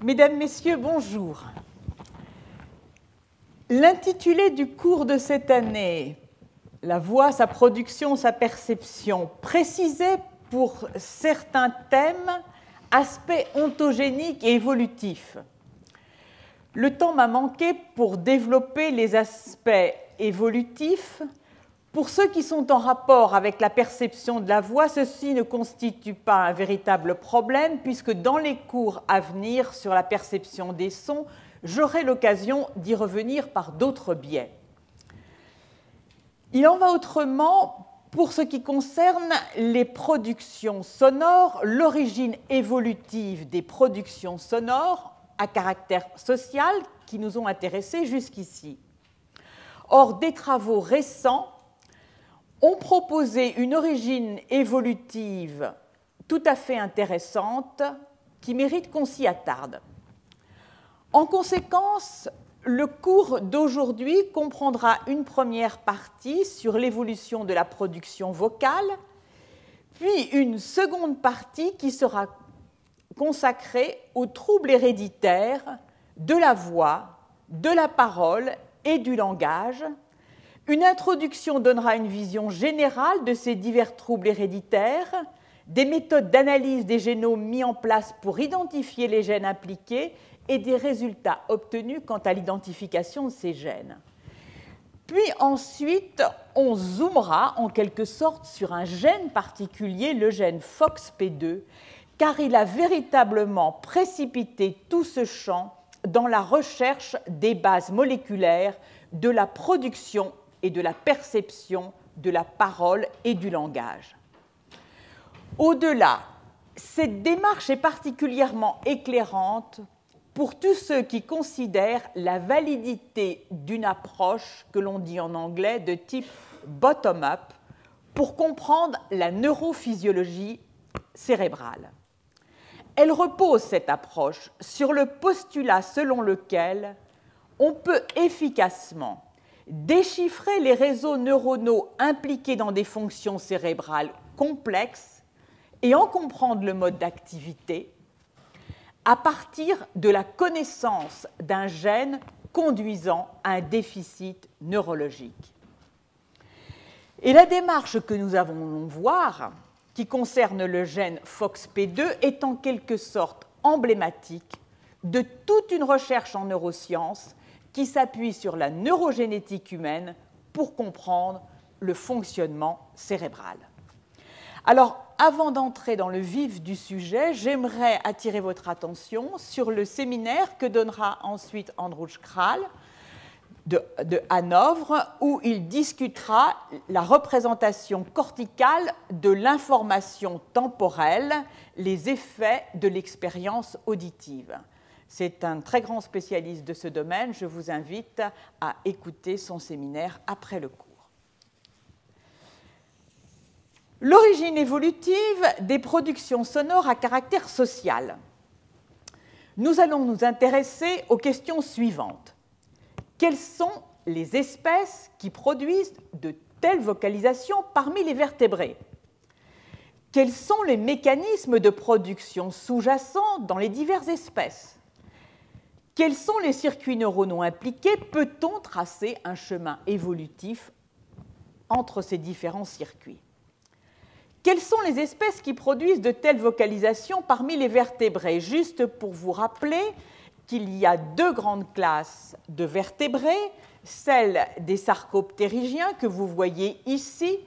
Mesdames, Messieurs, bonjour. L'intitulé du cours de cette année, La voix, sa production, sa perception, précisait pour certains thèmes aspects ontogéniques et évolutifs. Le temps m'a manqué pour développer les aspects évolutifs. Pour ceux qui sont en rapport avec la perception de la voix, ceci ne constitue pas un véritable problème, puisque dans les cours à venir sur la perception des sons, j'aurai l'occasion d'y revenir par d'autres biais. Il en va autrement pour ce qui concerne les productions sonores, l'origine évolutive des productions sonores à caractère social qui nous ont intéressés jusqu'ici. Or, des travaux récents ont proposé une origine évolutive tout à fait intéressante qui mérite qu'on s'y attarde. En conséquence, le cours d'aujourd'hui comprendra une première partie sur l'évolution de la production vocale, puis une seconde partie qui sera consacrée aux troubles héréditaires de la voix, de la parole et du langage. Une introduction donnera une vision générale de ces divers troubles héréditaires, des méthodes d'analyse des génomes mis en place pour identifier les gènes impliqués et des résultats obtenus quant à l'identification de ces gènes. Puis ensuite, on zoomera en quelque sorte sur un gène particulier, le gène FOXP2, car il a véritablement précipité tout ce champ dans la recherche des bases moléculaires de la production et de la perception de la parole et du langage. Au-delà, cette démarche est particulièrement éclairante pour tous ceux qui considèrent la validité d'une approche que l'on dit en anglais de type bottom-up pour comprendre la neurophysiologie cérébrale. Elle repose, cette approche, sur le postulat selon lequel on peut efficacement déchiffrer les réseaux neuronaux impliqués dans des fonctions cérébrales complexes et en comprendre le mode d'activité à partir de la connaissance d'un gène conduisant à un déficit neurologique. Et la démarche que nous allons voir, qui concerne le gène FOXP2, est en quelque sorte emblématique de toute une recherche en neurosciences qui s'appuie sur la neurogénétique humaine pour comprendre le fonctionnement cérébral. Alors, avant d'entrer dans le vif du sujet, j'aimerais attirer votre attention sur le séminaire que donnera ensuite Androuch Kral de Hanovre, où il discutera la représentation corticale de l'information temporelle, les effets de l'expérience auditive. C'est un très grand spécialiste de ce domaine. Je vous invite à écouter son séminaire après le cours. L'origine évolutive des productions sonores à caractère social. Nous allons nous intéresser aux questions suivantes. Quelles sont les espèces qui produisent de telles vocalisations parmi les vertébrés? Quels sont les mécanismes de production sous-jacents dans les diverses espèces? Quels sont les circuits neuronaux impliqués? Peut-on tracer un chemin évolutif entre ces différents circuits? Quelles sont les espèces qui produisent de telles vocalisations parmi les vertébrés? Juste pour vous rappeler qu'il y a deux grandes classes de vertébrés, celle des sarcoptérygiens que vous voyez ici,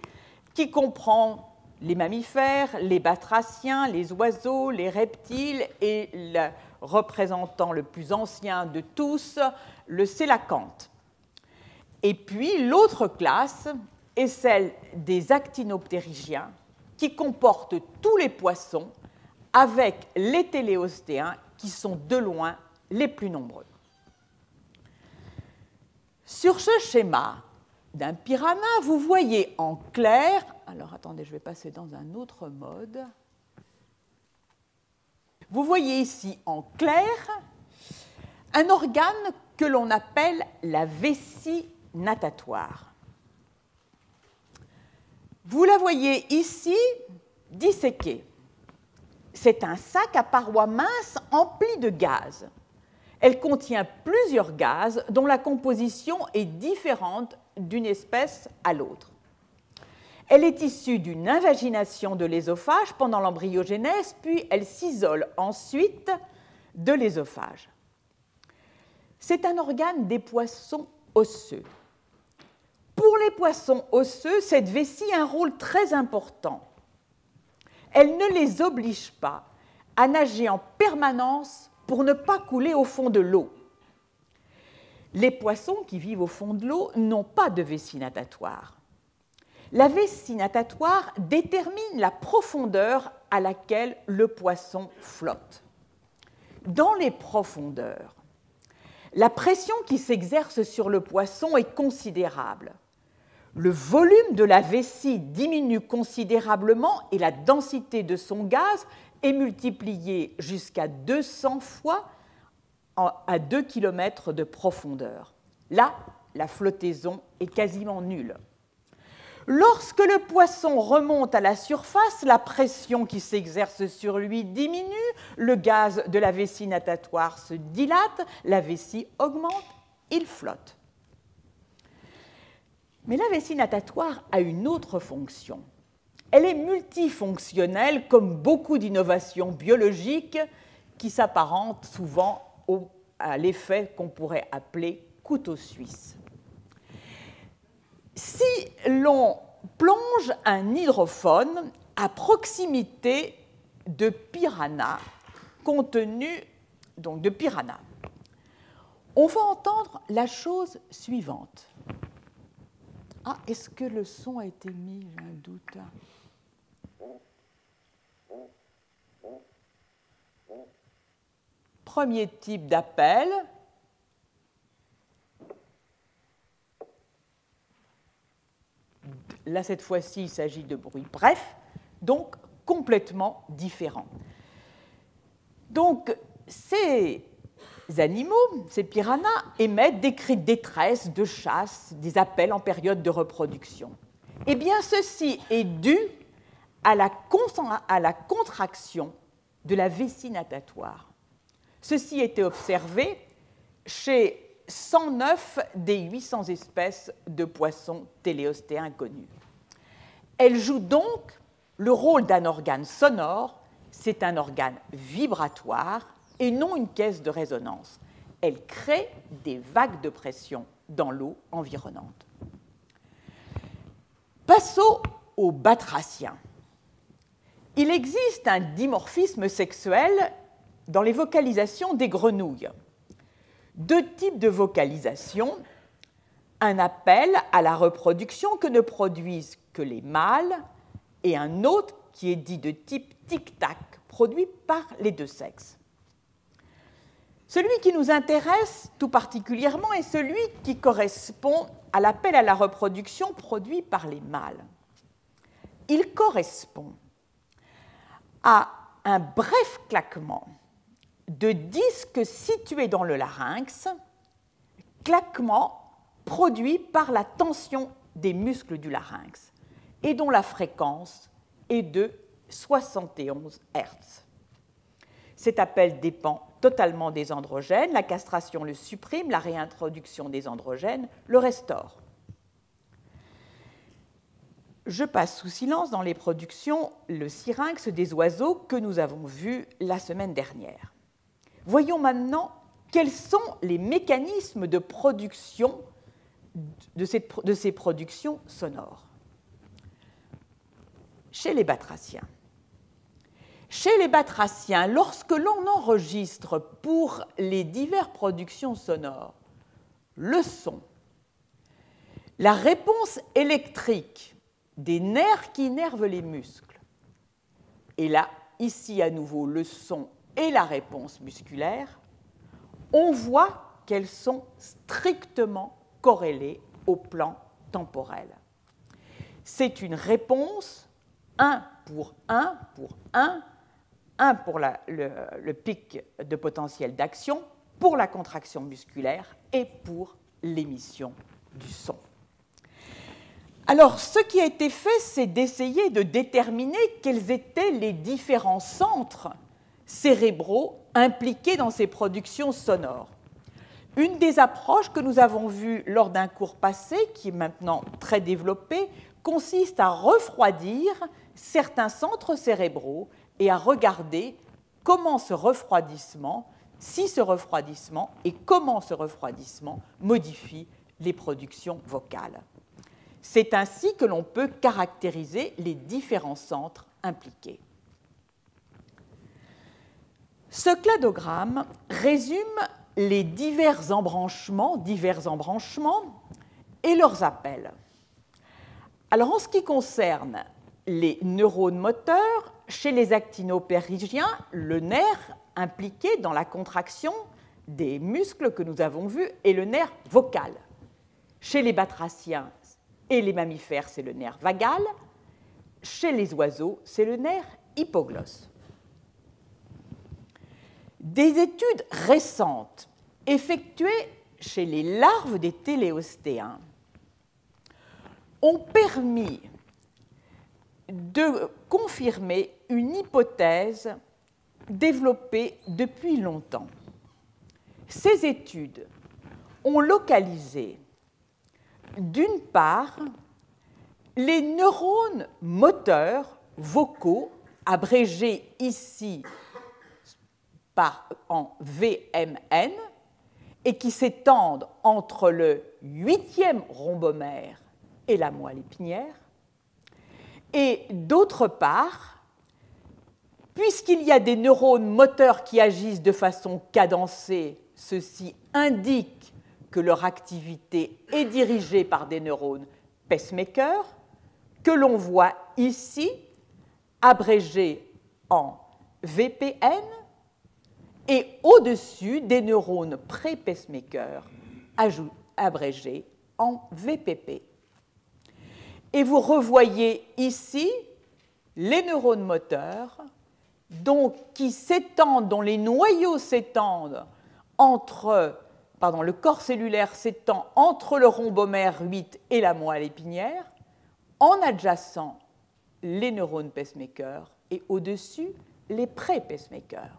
qui comprend les mammifères, les batraciens, les oiseaux, les reptiles et le représentant le plus ancien de tous, le sélacanthe. Et puis l'autre classe est celle des actinoptérygiens, qui comporte tous les poissons, avec les téléostéens, qui sont de loin les plus nombreux. Sur ce schéma d'un piranha, vous voyez en clair, alors attendez, je vais passer dans un autre mode. Vous voyez ici en clair un organe que l'on appelle la vessie natatoire. Vous la voyez ici disséquée. c'est un sac à parois minces empli de gaz. Elle contient plusieurs gaz dont la composition est différente d'une espèce à l'autre. Elle est issue d'une invagination de l'ésophage pendant l'embryogénèse, puis elle s'isole ensuite de l'ésophage. C'est un organe des poissons osseux. Pour les poissons osseux, cette vessie a un rôle très important. Elle ne les oblige pas à nager en permanence pour ne pas couler au fond de l'eau. Les poissons qui vivent au fond de l'eau n'ont pas de vessie natatoire. La vessie natatoire détermine la profondeur à laquelle le poisson flotte. Dans les profondeurs, la pression qui s'exerce sur le poisson est considérable. Le volume de la vessie diminue considérablement et la densité de son gaz est multipliée jusqu'à 200 fois à 2 km de profondeur. Là, la flottaison est quasiment nulle. Lorsque le poisson remonte à la surface, la pression qui s'exerce sur lui diminue, le gaz de la vessie natatoire se dilate, la vessie augmente, il flotte. Mais la vessie natatoire a une autre fonction. Elle est multifonctionnelle, comme beaucoup d'innovations biologiques qui s'apparentent souvent à l'effet qu'on pourrait appeler couteau suisse. Si l'on plonge un hydrophone à proximité de piranhas contenus, donc de piranhas, on va entendre la chose suivante. Ah, est-ce que le son a été mis? J'ai un doute. Premier type d'appel. Là, cette fois-ci, il s'agit de bruits brefs, donc complètement différents. Donc, ces animaux, ces piranhas, émettent des cris de détresse, de chasse, des appels en période de reproduction. Eh bien, ceci est dû à la contraction de la vessie natatoire. Ceci était observé chez 109 des 800 espèces de poissons téléostéens connus. Elle joue donc le rôle d'un organe sonore, c'est un organe vibratoire et non une caisse de résonance. Elle crée des vagues de pression dans l'eau environnante. Passons aux batraciens. Il existe un dimorphisme sexuel dans les vocalisations des grenouilles. Deux types de vocalisation, un appel à la reproduction que ne produisent que les mâles et un autre qui est dit de type tic-tac, produit par les deux sexes. Celui qui nous intéresse tout particulièrement est celui qui correspond à l'appel à la reproduction produit par les mâles. Il correspond à un bref claquement de disques situés dans le larynx, claquement produit par la tension des muscles du larynx et dont la fréquence est de 71 Hz. Cet appel dépend totalement des androgènes, la castration le supprime, la réintroduction des androgènes le restaure. Je passe sous silence dans les productions le syrinx des oiseaux que nous avons vu la semaine dernière. Voyons maintenant quels sont les mécanismes de production de ces productions sonores. Chez les batraciens. Chez les batraciens, lorsque l'on enregistre pour les diverses productions sonores le son, la réponse électrique des nerfs qui innervent les muscles, et là, ici à nouveau, le son et la réponse musculaire, on voit qu'elles sont strictement corrélées au plan temporel. C'est une réponse 1 pour 1 pour 1, 1 pour le pic de potentiel d'action, pour la contraction musculaire et pour l'émission du son. Alors, ce qui a été fait, c'est d'essayer de déterminer quels étaient les différents centres cérébraux impliqués dans ces productions sonores. Une des approches que nous avons vues lors d'un cours passé, qui est maintenant très développée, consiste à refroidir certains centres cérébraux et à regarder comment ce refroidissement, si ce refroidissement et comment ce refroidissement modifie les productions vocales. C'est ainsi que l'on peut caractériser les différents centres impliqués. Ce cladogramme résume les divers embranchements et leurs appels. Alors, en ce qui concerne les neurones moteurs, chez les actinopérygéens, le nerf impliqué dans la contraction des muscles que nous avons vus est le nerf vocal. Chez les batraciens et les mammifères, c'est le nerf vagal. Chez les oiseaux, c'est le nerf hypoglosse. Des études récentes effectuées chez les larves des téléostéens ont permis de confirmer une hypothèse développée depuis longtemps. Ces études ont localisé, d'une part, les neurones moteurs vocaux, abrégés ici en VMN, et qui s'étendent entre le 8e rhombomère et la moelle épinière, et d'autre part, puisqu'il y a des neurones moteurs qui agissent de façon cadencée, ceci indique que leur activité est dirigée par des neurones pacemakers, que l'on voit ici, abrégés en VPN, et au-dessus des neurones pré-pacemakers abrégés en VPP. Et vous revoyez ici les neurones moteurs qui s'étendent, dont les noyaux s'étendent le corps cellulaire s'étend entre le rhombomère 8 et la moelle épinière, en adjacent les neurones pacemakers et au-dessus les pré-pacemakers.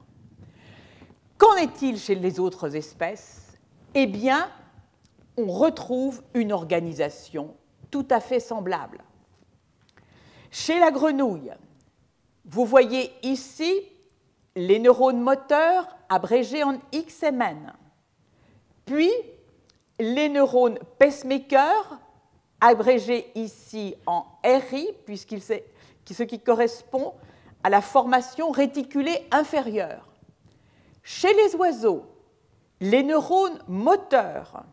Qu'en est-il chez les autres espèces? Eh bien, on retrouve une organisation tout à fait semblable. Chez la grenouille, vous voyez ici les neurones moteurs abrégés en XMN, puis les neurones pacemakers abrégés ici en RI, ce qui correspond à la formation réticulée inférieure. Chez les oiseaux, les neurones moteurs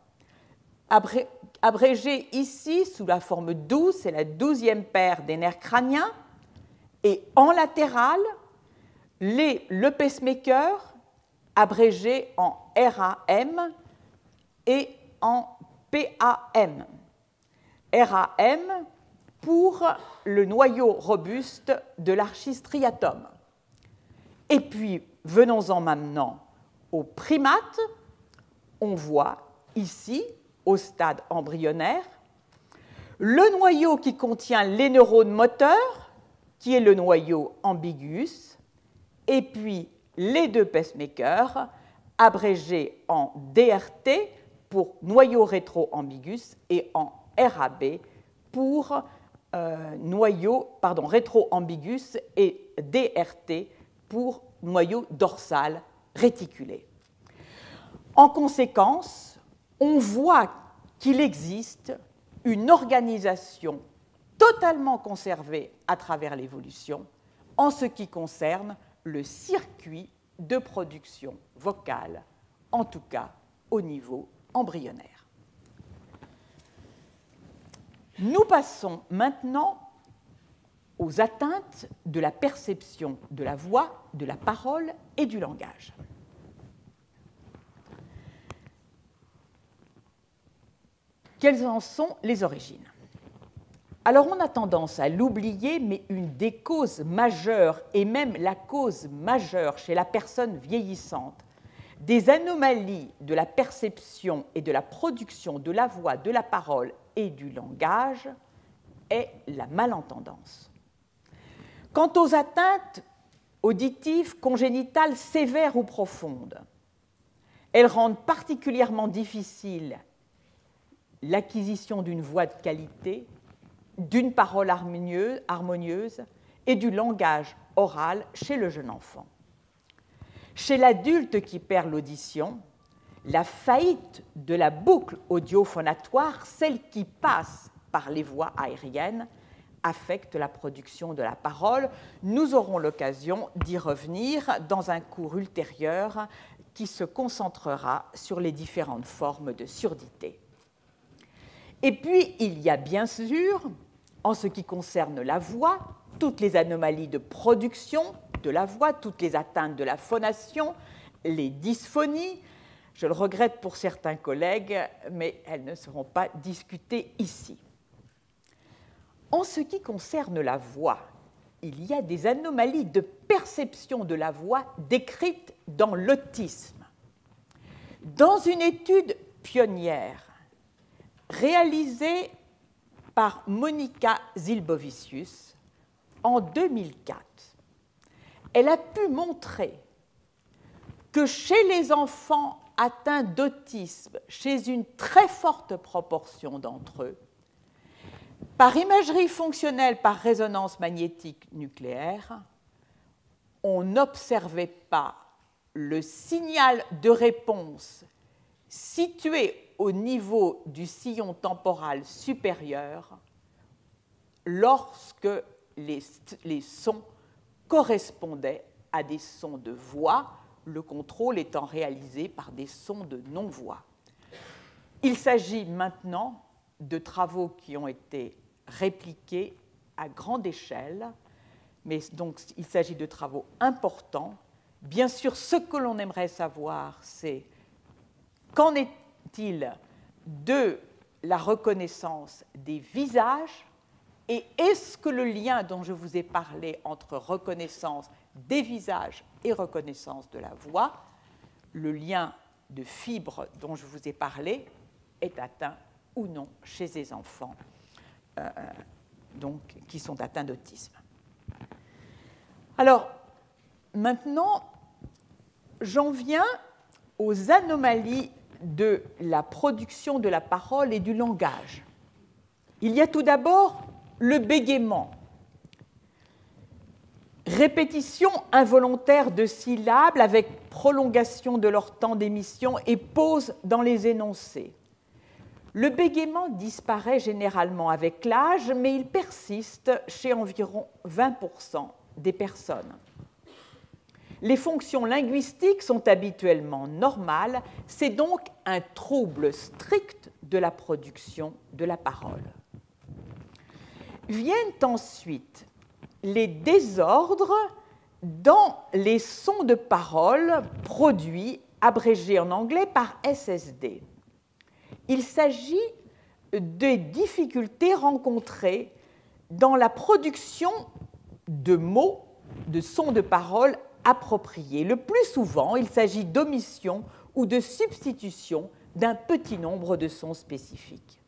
abrégés ici sous la forme 12, c'est la 12e paire des nerfs crâniens, et en latéral, le pacemaker abrégé en RAM et en PAM. RAM pour le noyau robuste de l'archistriatum. Et puis, venons-en maintenant aux primates. On voit ici, au stade embryonnaire, le noyau qui contient les neurones moteurs, qui est le noyau ambiguus, et puis les deux pacemakers abrégés en DRT pour noyau rétro-ambigus et en RAB pour rétro-ambigus et DRT pour noyau dorsal réticulé. En conséquence, on voit qu'il existe une organisation totalement conservée à travers l'évolution en ce qui concerne le circuit de production vocale, en tout cas au niveau embryonnaire. Nous passons maintenant aux atteintes de la perception de la voix, de la parole et du langage. Quelles en sont les origines? Alors on a tendance à l'oublier, mais une des causes majeures, et même la cause majeure chez la personne vieillissante, des anomalies de la perception et de la production de la voix, de la parole et du langage est la malentendance. Quant aux atteintes auditives congénitales sévères ou profondes, elles rendent particulièrement difficile l'acquisition d'une voix de qualité, d'une parole harmonieuse et du langage oral chez le jeune enfant. Chez l'adulte qui perd l'audition, la faillite de la boucle audio-phonatoire, celle qui passe par les voies aériennes, affecte la production de la parole. Nous aurons l'occasion d'y revenir dans un cours ultérieur qui se concentrera sur les différentes formes de surdité. Et puis, il y a bien sûr, en ce qui concerne la voix, toutes les anomalies de production de la voix, toutes les atteintes de la phonation, les dysphonies. Je le regrette pour certains collègues, mais elles ne seront pas discutées ici. En ce qui concerne la voix, il y a des anomalies de perception de la voix décrites dans l'autisme. Dans une étude pionnière réalisée par Monika Zilbovicius en 2004, elle a pu montrer que chez les enfants atteints d'autisme, chez une très forte proportion d'entre eux, par imagerie fonctionnelle par résonance magnétique nucléaire, on n'observait pas le signal de réponse situé au niveau du sillon temporal supérieur lorsque les sons correspondaient à des sons de voix, le contrôle étant réalisé par des sons de non-voix. Il s'agit maintenant de travaux qui ont été répliqués à grande échelle, mais donc il s'agit de travaux importants. Bien sûr, ce que l'on aimerait savoir, c'est qu'en est-il de la reconnaissance des visages et est-ce que le lien dont je vous ai parlé entre reconnaissance des visages et reconnaissance de la voix, le lien de fibres dont je vous ai parlé, est atteint ou non chez les enfants donc, qui sont atteints d'autisme. Alors, maintenant, j'en viens aux anomalies de la production de la parole et du langage. Il y a tout d'abord le bégaiement, répétition involontaire de syllabes avec prolongation de leur temps d'émission et pause dans les énoncés. Le bégaiement disparaît généralement avec l'âge, mais il persiste chez environ 20% des personnes. Les fonctions linguistiques sont habituellement normales, c'est donc un trouble strict de la production de la parole. Viennent ensuite les désordres dans les sons de parole produits, abrégés en anglais, par SSD. Il s'agit des difficultés rencontrées dans la production de mots, de sons de parole appropriés. Le plus souvent, il s'agit d'omission ou de substitution d'un petit nombre de sons spécifiques.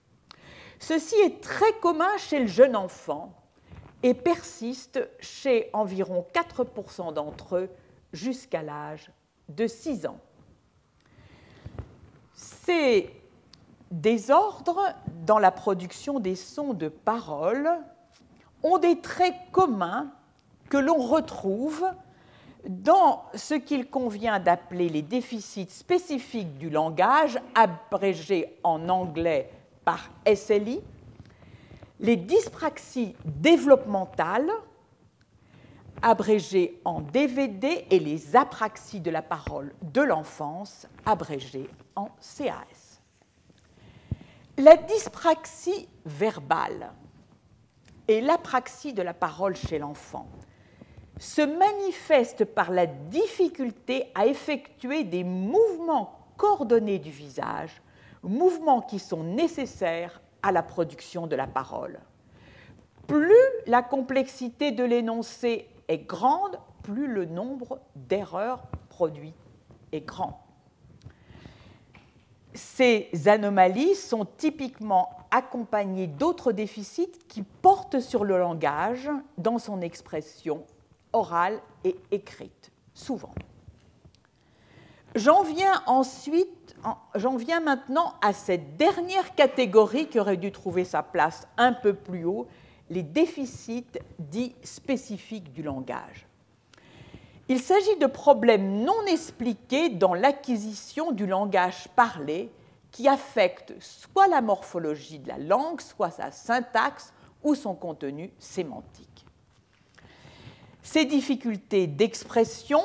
Ceci est très commun chez le jeune enfant et persiste chez environ 4% d'entre eux jusqu'à l'âge de 6 ans. Ces désordres dans la production des sons de parole ont des traits communs que l'on retrouve dans ce qu'il convient d'appeler les déficits spécifiques du langage, abrégés en anglais par SLI, les dyspraxies développementales, abrégées en DVD, et les apraxies de la parole de l'enfance, abrégées en CAS. La dyspraxie verbale et l'apraxie de la parole chez l'enfant se manifestent par la difficulté à effectuer des mouvements coordonnés du visage, mouvements qui sont nécessaires à la production de la parole. Plus la complexité de l'énoncé est grande, plus le nombre d'erreurs produites est grand. ces anomalies sont typiquement accompagnées d'autres déficits qui portent sur le langage dans son expression orale et écrite, souvent. J'en viens maintenant à cette dernière catégorie qui aurait dû trouver sa place un peu plus haut, les déficits dits spécifiques du langage. Il s'agit de problèmes non expliqués dans l'acquisition du langage parlé qui affectent soit la morphologie de la langue, soit sa syntaxe ou son contenu sémantique. Ces difficultés d'expression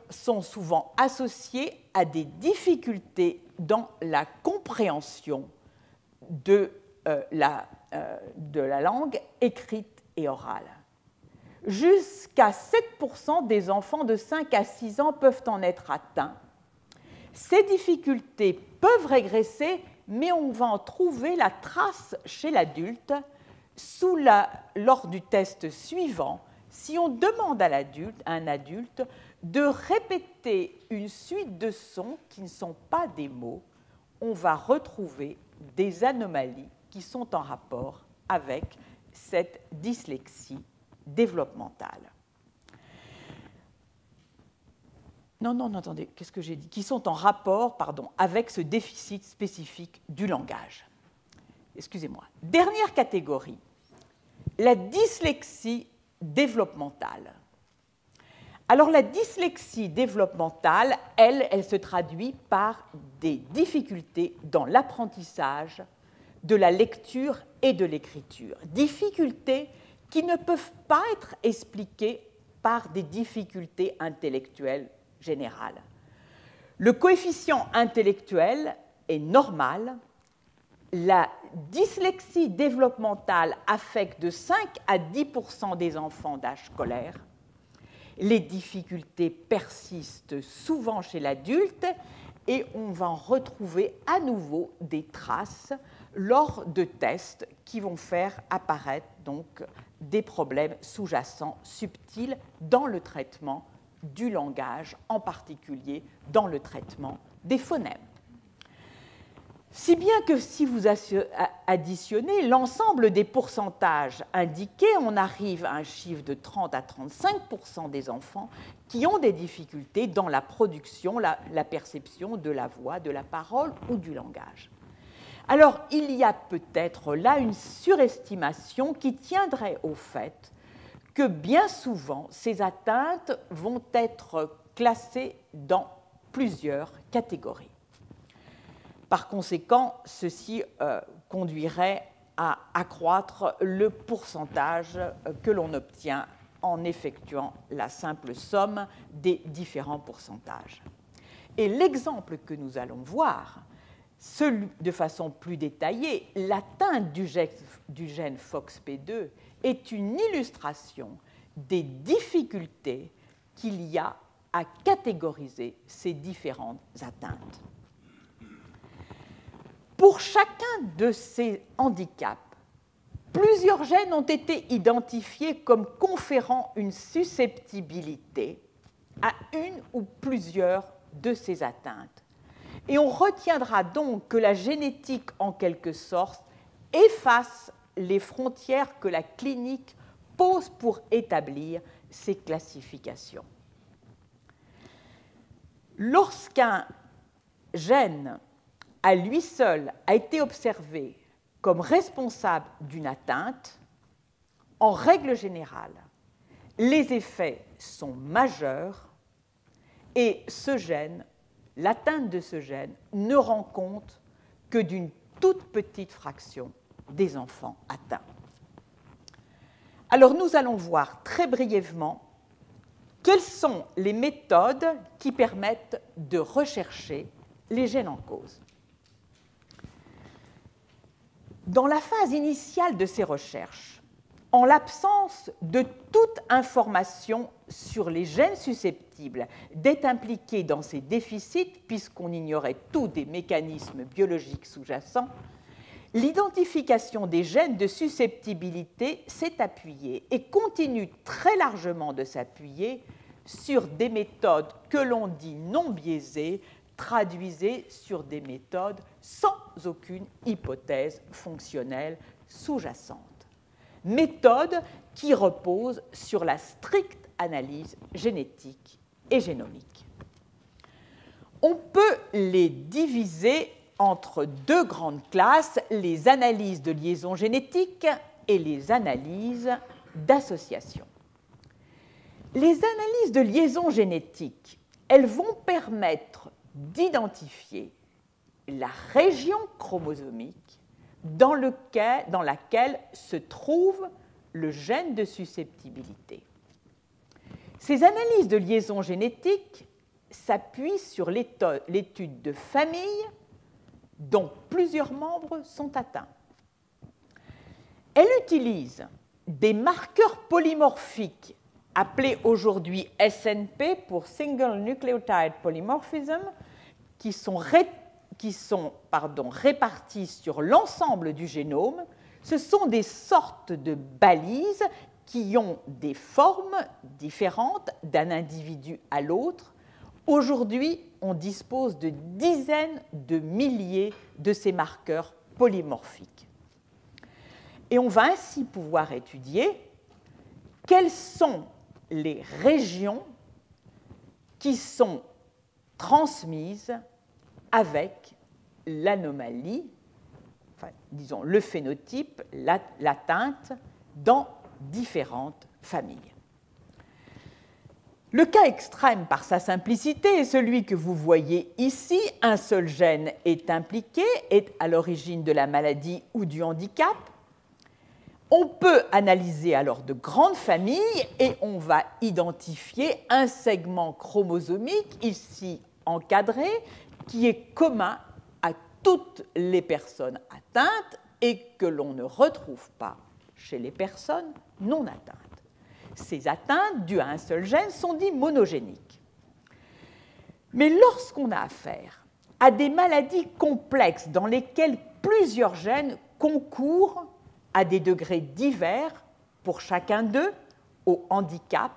sont souvent associées à des difficultés dans la compréhension de la langue écrite et orale. Jusqu'à 7% des enfants de 5 à 6 ans peuvent en être atteints. Ces difficultés peuvent régresser, mais on va en trouver la trace chez l'adulte lors du test suivant. Si on demande à un adulte de répéter une suite de sons qui ne sont pas des mots, on va retrouver des anomalies qui sont en rapport avec cette dyslexie développementale. Attendez, qu'est-ce que j'ai dit? Qui sont en rapport, avec ce déficit spécifique du langage. Excusez-moi. Dernière catégorie, la dyslexie développementale. Alors, la dyslexie développementale, elle se traduit par des difficultés dans l'apprentissage de la lecture et de l'écriture. Difficultés qui ne peuvent pas être expliquées par des difficultés intellectuelles générales. Le coefficient intellectuel est normal. La dyslexie développementale affecte de 5 à 10% des enfants d'âge scolaire. Les difficultés persistent souvent chez l'adulte et on va en retrouver à nouveau des traces lors de tests qui vont faire apparaître donc des problèmes sous-jacents subtils dans le traitement du langage, en particulier dans le traitement des phonèmes. Si bien que si vous additionnez l'ensemble des pourcentages indiqués, on arrive à un chiffre de 30 à 35% des enfants qui ont des difficultés dans la production, la perception de la voix, de la parole ou du langage. Alors, il y a peut-être là une surestimation qui tiendrait au fait que bien souvent, ces atteintes vont être classées dans plusieurs catégories. Par conséquent, ceci conduirait à accroître le pourcentage que l'on obtient en effectuant la simple somme des différents pourcentages. Et l'exemple que nous allons voir, de façon plus détaillée, l'atteinte du gène FOXP2 est une illustration des difficultés qu'il y a à catégoriser ces différentes atteintes. Pour chacun de ces handicaps, plusieurs gènes ont été identifiés comme conférant une susceptibilité à une ou plusieurs de ces atteintes. Et on retiendra donc que la génétique, en quelque sorte, efface les frontières que la clinique pose pour établir ces classifications. Lorsqu'un gène, à lui seul, a été observé comme responsable d'une atteinte, en règle générale, les effets sont majeurs et ce gène, l'atteinte de ce gène, ne rend compte que d'une toute petite fraction des enfants atteints. Alors nous allons voir très brièvement quelles sont les méthodes qui permettent de rechercher les gènes en cause. Dans la phase initiale de ces recherches, en l'absence de toute information sur les gènes susceptibles d'être impliqués dans ces déficits, puisqu'on ignorait tous des mécanismes biologiques sous-jacents, l'identification des gènes de susceptibilité s'est appuyée et continue très largement de s'appuyer sur des méthodes que l'on dit non biaisées, traduisait sur des méthodes sans aucune hypothèse fonctionnelle sous-jacente. Méthodes qui reposent sur la stricte analyse génétique et génomique. On peut les diviser entre deux grandes classes, les analyses de liaison génétique et les analyses d'association. Les analyses de liaison génétique, elles vont permettre d'identifier la région chromosomique dans laquelle se trouve le gène de susceptibilité. Ces analyses de liaison génétique s'appuient sur l'étude de familles dont plusieurs membres sont atteints. Elle utilise des marqueurs polymorphiques appelés aujourd'hui SNP pour Single Nucleotide Polymorphism, qui sont répartis sur l'ensemble du génome. Ce sont des sortes de balises qui ont des formes différentes d'un individu à l'autre. Aujourd'hui, on dispose de dizaines de milliers de ces marqueurs polymorphiques. Et on va ainsi pouvoir étudier quelles sont les régions qui sont transmises avec l'anomalie, enfin, disons le phénotype, l'atteinte, dans différentes familles. Le cas extrême, par sa simplicité, est celui que vous voyez ici. Un seul gène est impliqué, est à l'origine de la maladie ou du handicap. On peut analyser alors de grandes familles et on va identifier un segment chromosomique, ici encadré, qui est commun à toutes les personnes atteintes et que l'on ne retrouve pas chez les personnes non atteintes. Ces atteintes dues à un seul gène sont dites monogéniques. Mais lorsqu'on a affaire à des maladies complexes dans lesquelles plusieurs gènes concourent à des degrés divers pour chacun d'eux au handicap,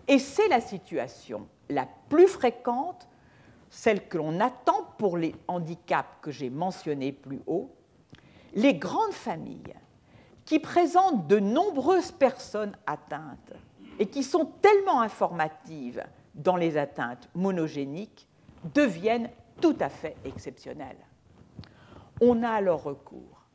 et c'est la situation la plus fréquente, celle que l'on attend pour les handicaps que j'ai mentionnés plus haut, les grandes familles qui présentent de nombreuses personnes atteintes et qui sont tellement informatives dans les atteintes monogéniques deviennent tout à fait exceptionnelles. On a alors recours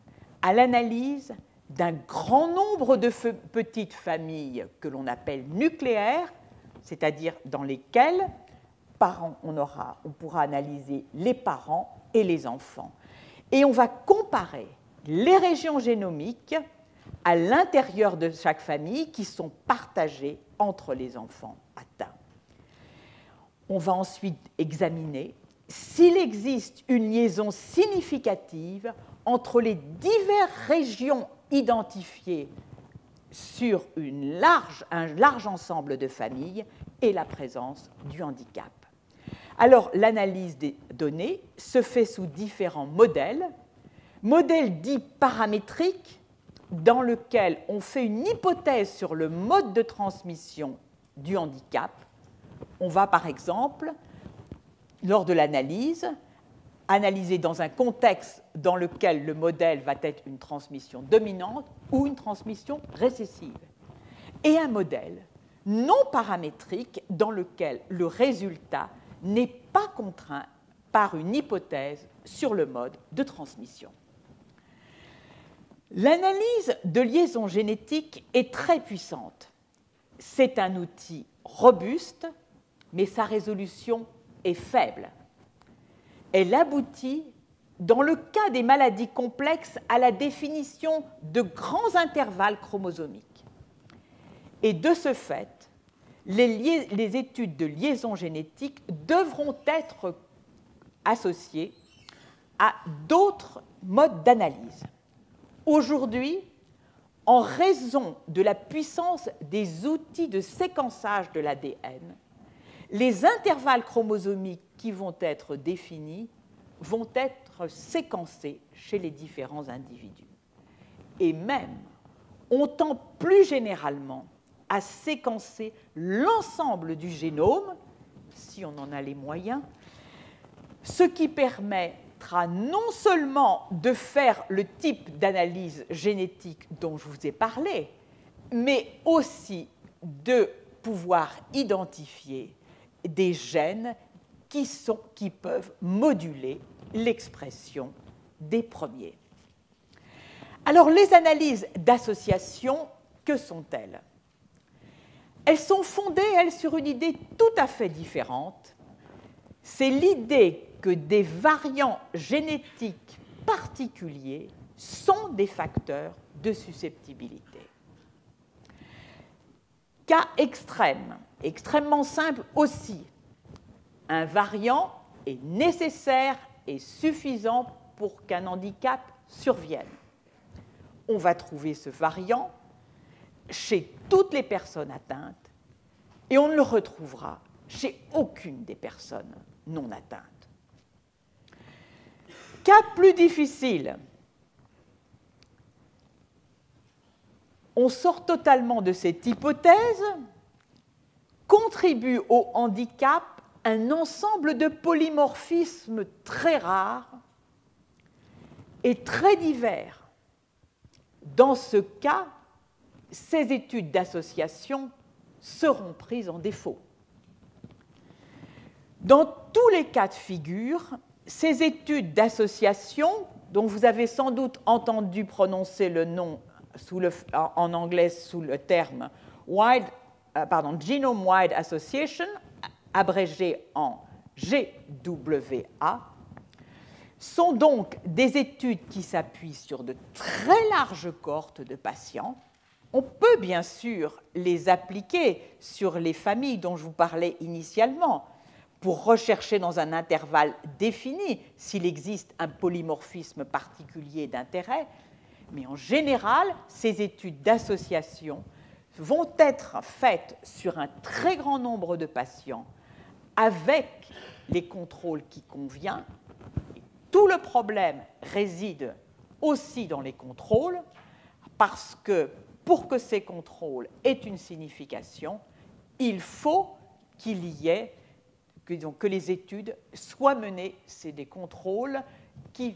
à l'analyse d'un grand nombre de petites familles que l'on appelle nucléaires, c'est-à-dire dans lesquelles on pourra analyser les parents et les enfants. Et on va comparer les régions génomiques à l'intérieur de chaque famille qui sont partagées entre les enfants atteints. On va ensuite examiner s'il existe une liaison significative entre les diverses régions identifiées sur un large ensemble de familles et la présence du handicap. Alors, l'analyse des données se fait sous différents modèles. Modèle dit paramétrique, dans lequel on fait une hypothèse sur le mode de transmission du handicap. On va, par exemple, lors de l'analyse, analyser dans un contexte dans lequel le modèle va être une transmission dominante ou une transmission récessive. Et un modèle non paramétrique dans lequel le résultat n'est pas contraint par une hypothèse sur le mode de transmission. L'analyse de liaison génétique est très puissante. C'est un outil robuste, mais sa résolution est faible. Elle aboutit, dans le cas des maladies complexes, à la définition de grands intervalles chromosomiques. Et de ce fait, les études de liaison génétique devront être associées à d'autres modes d'analyse. Aujourd'hui, en raison de la puissance des outils de séquençage de l'ADN, les intervalles chromosomiques qui vont être définis vont être séquencés chez les différents individus. Et même, on tend plus généralement à séquencer l'ensemble du génome, si on en a les moyens, ce qui permettra non seulement de faire le type d'analyse génétique dont je vous ai parlé, mais aussi de pouvoir identifier des gènes qui peuvent moduler l'expression des premiers. Alors, les analyses d'association, que sont-elles? Elles sont fondées, elles, sur une idée tout à fait différente. C'est l'idée que des variants génétiques particuliers sont des facteurs de susceptibilité. Cas extrême, extrêmement simple aussi. Un variant est nécessaire et suffisant pour qu'un handicap survienne. On va trouver ce variant chez toutes les personnes atteintes et on ne le retrouvera chez aucune des personnes non atteintes. Cas plus difficile. On sort totalement de cette hypothèse, contribue au handicap un ensemble de polymorphismes très rares et très divers. Dans ce cas, ces études d'association seront prises en défaut. Dans tous les cas de figure, ces études d'association, dont vous avez sans doute entendu prononcer le nom en anglais sous le terme Genome Wide Association, abrégé en GWA, sont donc des études qui s'appuient sur de très larges cohortes de patients. On peut bien sûr les appliquer sur les familles dont je vous parlais initialement pour rechercher dans un intervalle défini s'il existe un polymorphisme particulier d'intérêt, mais en général, ces études d'association vont être faites sur un très grand nombre de patients avec les contrôles qui conviennent. Tout le problème réside aussi dans les contrôles, parce que pour que ces contrôles aient une signification, il faut qu'il y ait, que les études soient menées, c'est des contrôles qui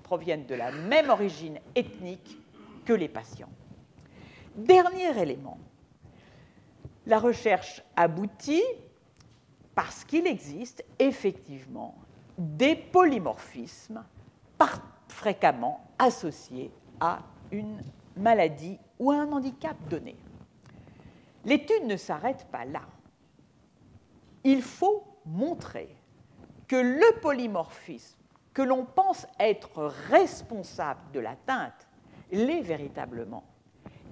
proviennent de la même origine ethnique que les patients. Dernier élément, la recherche aboutit parce qu'il existe effectivement des polymorphismes fréquemment associés à une maladie ou à un handicap donné. L'étude ne s'arrête pas là. Il faut montrer que le polymorphisme que l'on pense être responsable de l'atteinte l'est véritablement.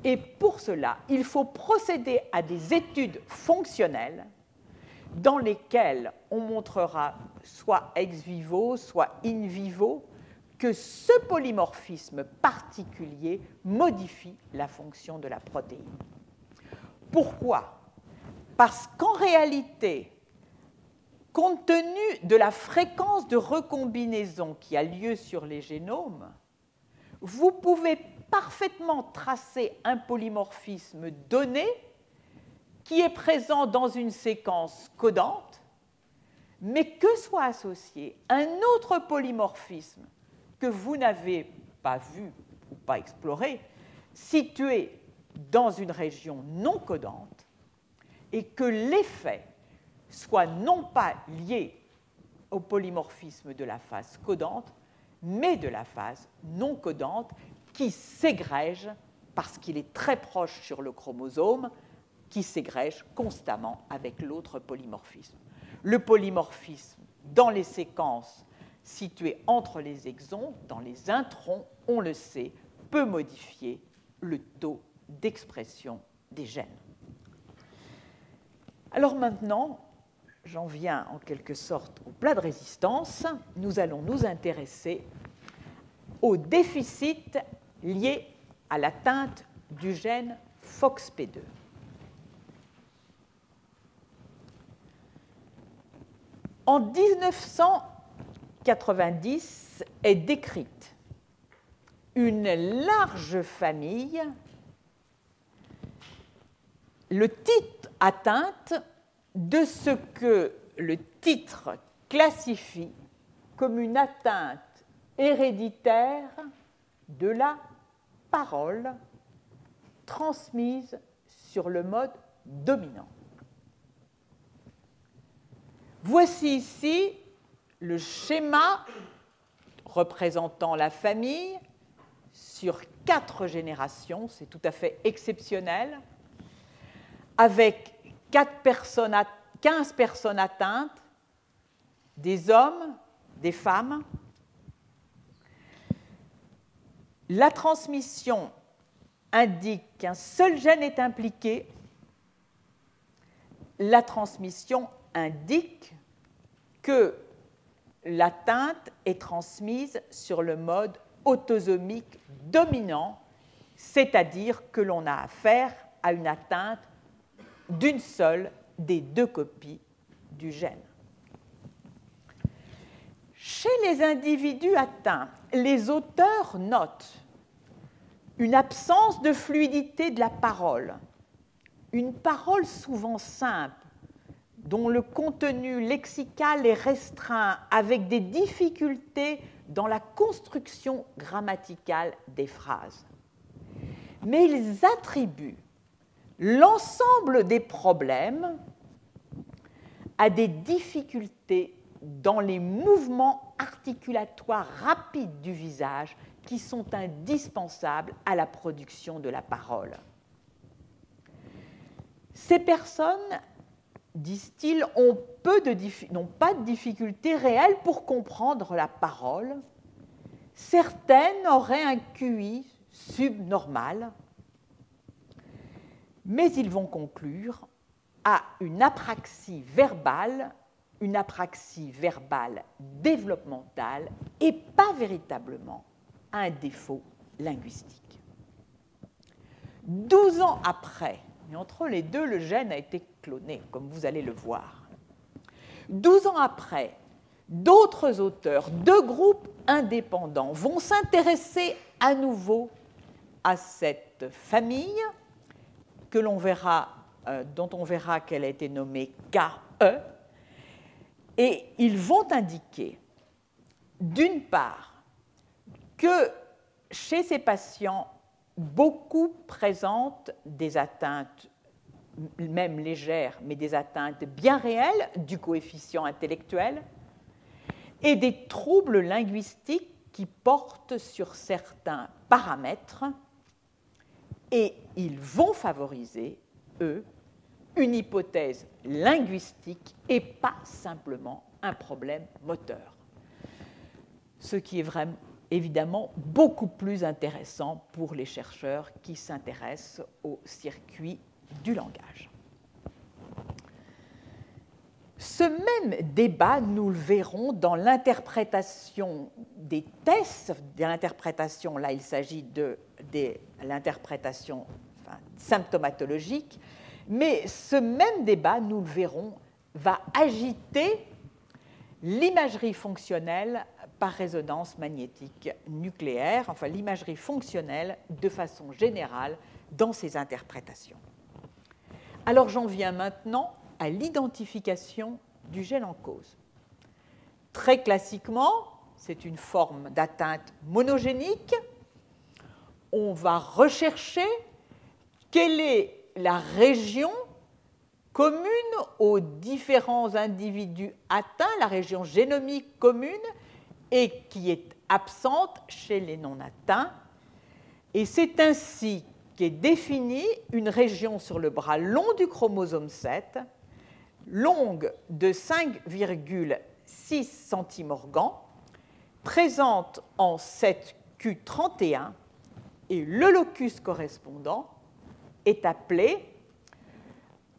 Et pour cela, il faut procéder à des études fonctionnelles dans lesquelles on montrera, soit ex vivo, soit in vivo, que ce polymorphisme particulier modifie la fonction de la protéine. Pourquoi? Parce qu'en réalité, compte tenu de la fréquence de recombinaison qui a lieu sur les génomes, vous pouvez parfaitement tracer un polymorphisme donné qui est présent dans une séquence codante, mais que soit associé un autre polymorphisme que vous n'avez pas vu ou pas exploré, situé dans une région non codante, et que l'effet soit non pas lié au polymorphisme de la phase codante, mais de la phase non codante qui ségrège, parce qu'il est très proche sur le chromosome, qui ségrège constamment avec l'autre polymorphisme. Le polymorphisme dans les séquences situées entre les exons, dans les introns, on le sait, peut modifier le taux d'expression des gènes. Alors maintenant, j'en viens en quelque sorte au plat de résistance. Nous allons nous intéresser au déficit lié à l'atteinte du gène FOXP2. En 1990 est décrite une large famille, le type atteinte de ce que le titre classifie comme une atteinte héréditaire de la parole transmise sur le mode dominant. Voici ici le schéma représentant la famille sur 4 générations, c'est tout à fait exceptionnel, avec 15 personnes atteintes, des hommes, des femmes. La transmission indique qu'un seul gène est impliqué. La transmission indique que l'atteinte est transmise sur le mode autosomique dominant, c'est-à-dire que l'on a affaire à une atteinte d'une seule des 2 copies du gène. Chez les individus atteints, les auteurs notent une absence de fluidité de la parole, une parole souvent simple, dont le contenu lexical est restreint, avec des difficultés dans la construction grammaticale des phrases. Mais ils attribuent l'ensemble des problèmes à des difficultés dans les mouvements articulatoires rapides du visage qui sont indispensables à la production de la parole. Ces personnes, disent-ils, n'ont pas de difficultés réelles pour comprendre la parole. Certaines auraient un QI subnormal, mais ils vont conclure à une apraxie verbale développementale et pas véritablement à un défaut linguistique. 12 ans après, et entre les deux, le gène a été cloné, comme vous allez le voir. 12 ans après, d'autres auteurs, 2 groupes indépendants, vont s'intéresser à nouveau à cette famille que l'on verra, dont on verra qu'elle a été nommée KE, et ils vont indiquer, d'une part, que chez ces patients, beaucoup présentent des atteintes, même légères, mais des atteintes bien réelles du coefficient intellectuel et des troubles linguistiques qui portent sur certains paramètres, et ils vont favoriser, eux, une hypothèse linguistique et pas simplement un problème moteur. Ce qui est vraiment évidemment beaucoup plus intéressant pour les chercheurs qui s'intéressent aux circuits du langage. Ce même débat, nous le verrons dans l'interprétation des tests. Dans l'interprétation, là, il s'agit de l'interprétation symptomatologique, mais ce même débat, nous le verrons, va agiter l'imagerie fonctionnelle par résonance magnétique nucléaire, enfin l'imagerie fonctionnelle de façon générale dans ces interprétations. Alors j'en viens maintenant à l'identification du gène en cause. Très classiquement, c'est une forme d'atteinte monogénique. On va rechercher quelle est la région commune aux différents individus atteints, la région génomique commune, et qui est absente chez les non-atteints. Et c'est ainsi qu'est définie une région sur le bras long du chromosome 7, longue de 5,6 centimorgans, présente en 7q31, et le locus correspondant est appelé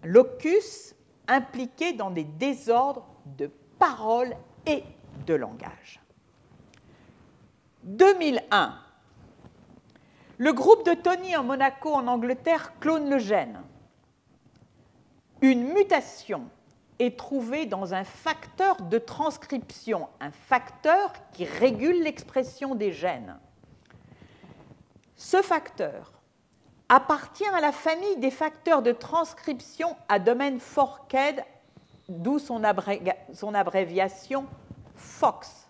locus impliqué dans des désordres de parole et de langage. 2001, le groupe de Tony en Monaco, en Angleterre, clone le gène. Une mutation est trouvée dans un facteur de transcription, un facteur qui régule l'expression des gènes. Ce facteur appartient à la famille des facteurs de transcription à domaine Fourcade d'où son abréviation FOX.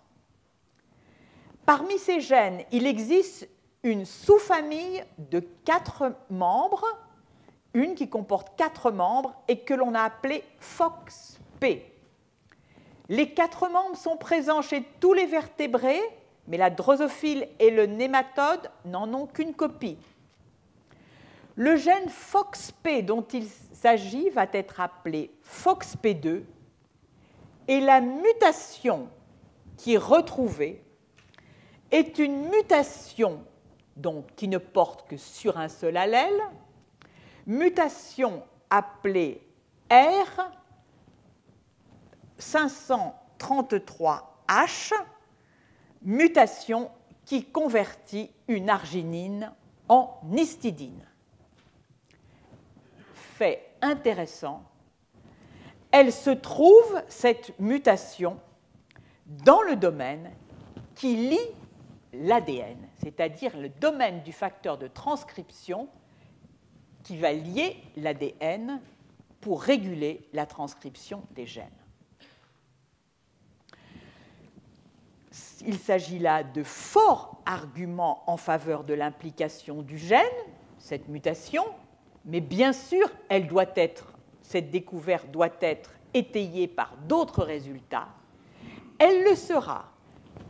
Parmi ces gènes, il existe une sous-famille de 4 membres, une qui comporte 4 membres et que l'on a appelée FOXP. Les 4 membres sont présents chez tous les vertébrés, mais la drosophile et le nématode n'en ont qu'une copie. Le gène FOXP dont il s'agit va être appelé FOXP2 et la mutation qui est retrouvée est une mutation donc, qui ne porte que sur un seul allèle, mutation appelée R533H, mutation qui convertit une arginine en histidine. Fait intéressant, elle se trouve, cette mutation, dans le domaine qui lie l'ADN, c'est-à-dire le domaine du facteur de transcription qui va lier l'ADN pour réguler la transcription des gènes. Il s'agit là de forts arguments en faveur de l'implication du gène, cette mutation, mais bien sûr, cette découverte doit être étayée par d'autres résultats. Elle le sera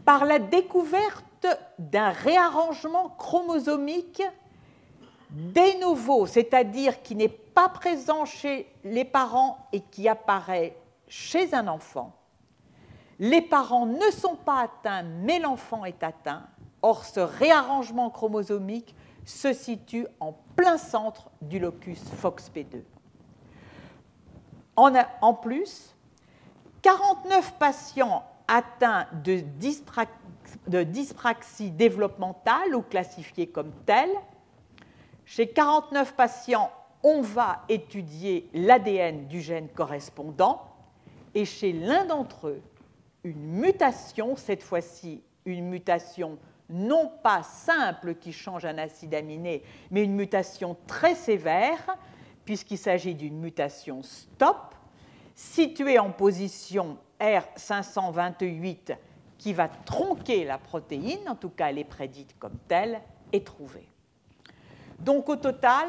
par la découverte d'un réarrangement chromosomique de novo, c'est-à-dire qui n'est pas présent chez les parents et qui apparaît chez un enfant. Les parents ne sont pas atteints, mais l'enfant est atteint. Or, ce réarrangement chromosomique se situe en plein centre du locus FOXP2. En plus, 49 patients atteints de dyspraxie développementale ou classifiés comme tels. Chez 49 patients, on va étudier l'ADN du gène correspondant et chez l'un d'entre eux, une mutation, cette fois-ci une mutation non pas simple qui change un acide aminé, mais une mutation très sévère, puisqu'il s'agit d'une mutation STOP, située en position R528, qui va tronquer la protéine, en tout cas elle est prédite comme telle, est trouvée. Donc au total,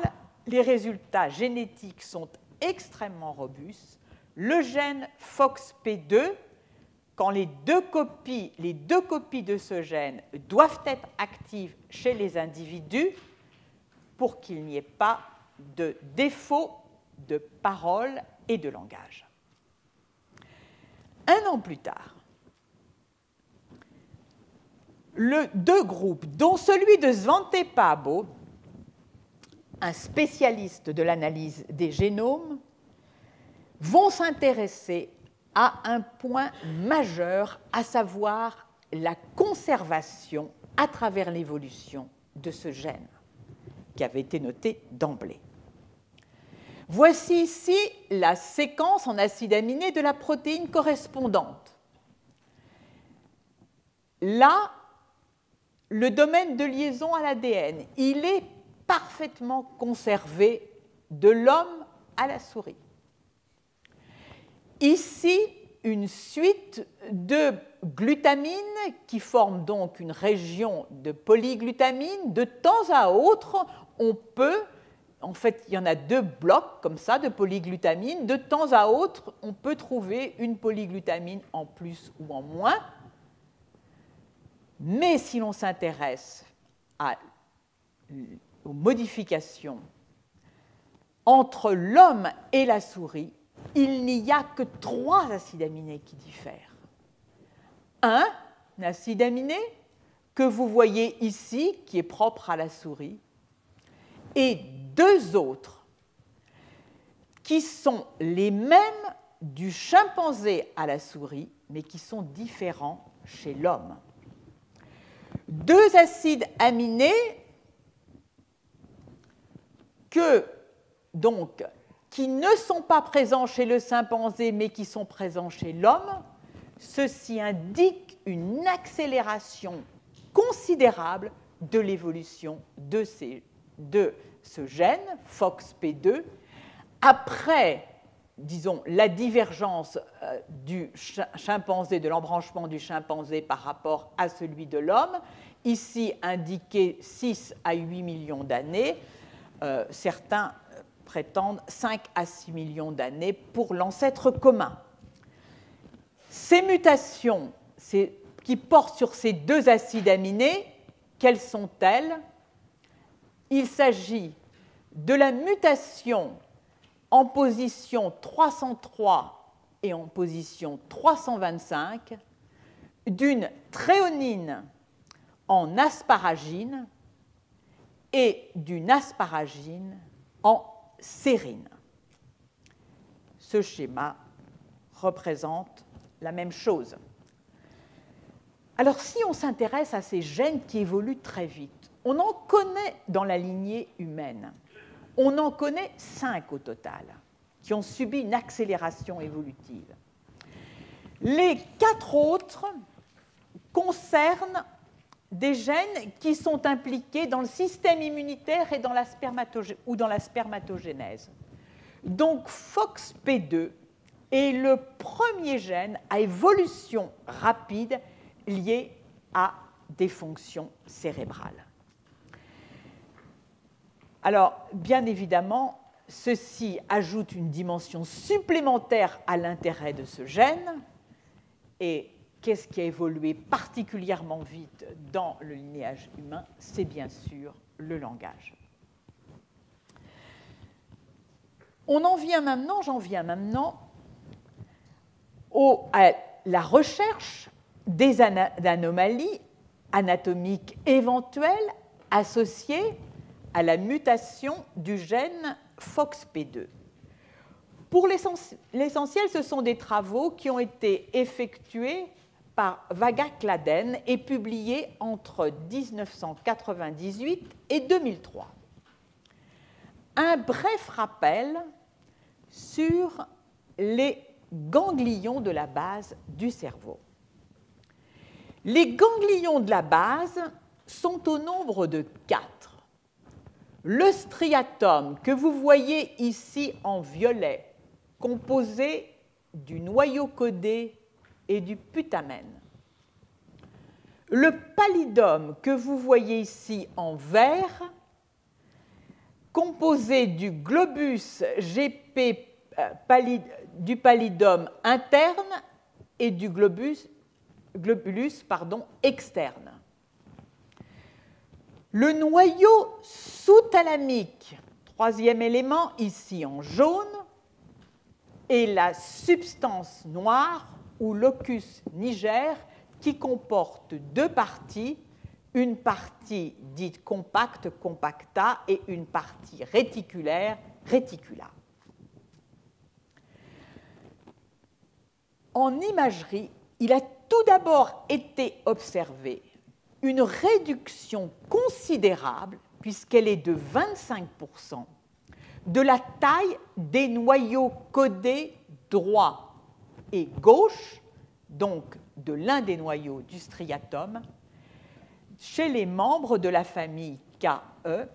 les résultats génétiques sont extrêmement robustes. Le gène FOXP2, quand les deux copies de ce gène doivent être actives chez les individus pour qu'il n'y ait pas de défaut de parole et de langage. Un an plus tard, deux groupes, dont celui de Svante Pääbo, un spécialiste de l'analyse des génomes, vont s'intéresser à un point majeur, à savoir la conservation à travers l'évolution de ce gène, qui avait été noté d'emblée. Voici ici la séquence en acides aminés de la protéine correspondante. Là, le domaine de liaison à l'ADN, il est parfaitement conservé de l'homme à la souris. Ici, une suite de glutamines qui forment donc une région de polyglutamine. De temps à autre, on peut, en fait, il y en a 2 blocs comme ça de polyglutamine. De temps à autre, on peut trouver une polyglutamine en plus ou en moins. Mais si l'on s'intéresse aux modifications entre l'homme et la souris, il n'y a que 3 acides aminés qui diffèrent. Un acide aminé que vous voyez ici, qui est propre à la souris, et 2 autres qui sont les mêmes du chimpanzé à la souris, mais qui sont différents chez l'homme. 2 acides aminés qui ne sont pas présents chez le chimpanzé, mais qui sont présents chez l'homme. Ceci indique une accélération considérable de l'évolution de ce gène, FOXP2, après disons, la divergence du chimpanzé, de l'embranchement du chimpanzé par rapport à celui de l'homme, ici indiqué 6 à 8 millions d'années, certains prétendent 5 à 6 millions d'années pour l'ancêtre commun. Ces mutations qui portent sur ces deux acides aminés, quelles sont-elles? Il s'agit de la mutation en position 303 et en position 325 d'une thréonine en asparagine et d'une asparagine en sérine. Ce schéma représente la même chose. Alors, si on s'intéresse à ces gènes qui évoluent très vite, on en connaît dans la lignée humaine. On en connaît 5 au total, qui ont subi une accélération évolutive. Les 4 autres concernent des gènes qui sont impliqués dans le système immunitaire et dans la spermatogénèse. Donc, FOXP2 est le premier gène à évolution rapide lié à des fonctions cérébrales. Alors, bien évidemment, ceci ajoute une dimension supplémentaire à l'intérêt de ce gène. Et qu'est-ce qui a évolué particulièrement vite dans le lignage humain? C'est bien sûr le langage. J'en viens maintenant à la recherche des anomalies anatomiques éventuelles associées à la mutation du gène FOXP2. Pour l'essentiel, ce sont des travaux qui ont été effectués par Vaga-Claden et publiés entre 1998 et 2003. Un bref rappel sur les ganglions de la base du cerveau. Les ganglions de la base sont au nombre de 4. Le striatum, que vous voyez ici en violet, composé du noyau codé et du putamen. Le pallidum, que vous voyez ici en vert, composé du globus GP du pallidum interne et du globulus externe. Le noyau sous-thalamique, troisième élément, ici en jaune, est la substance noire ou locus niger qui comporte 2 parties, une partie dite compacte, compacta, et une partie réticulaire, réticula. En imagerie, il a tout d'abord été observé une réduction considérable, puisqu'elle est de 25%, de la taille des noyaux codés droit et gauche, donc de l'un des noyaux du striatum, chez les membres de la famille KE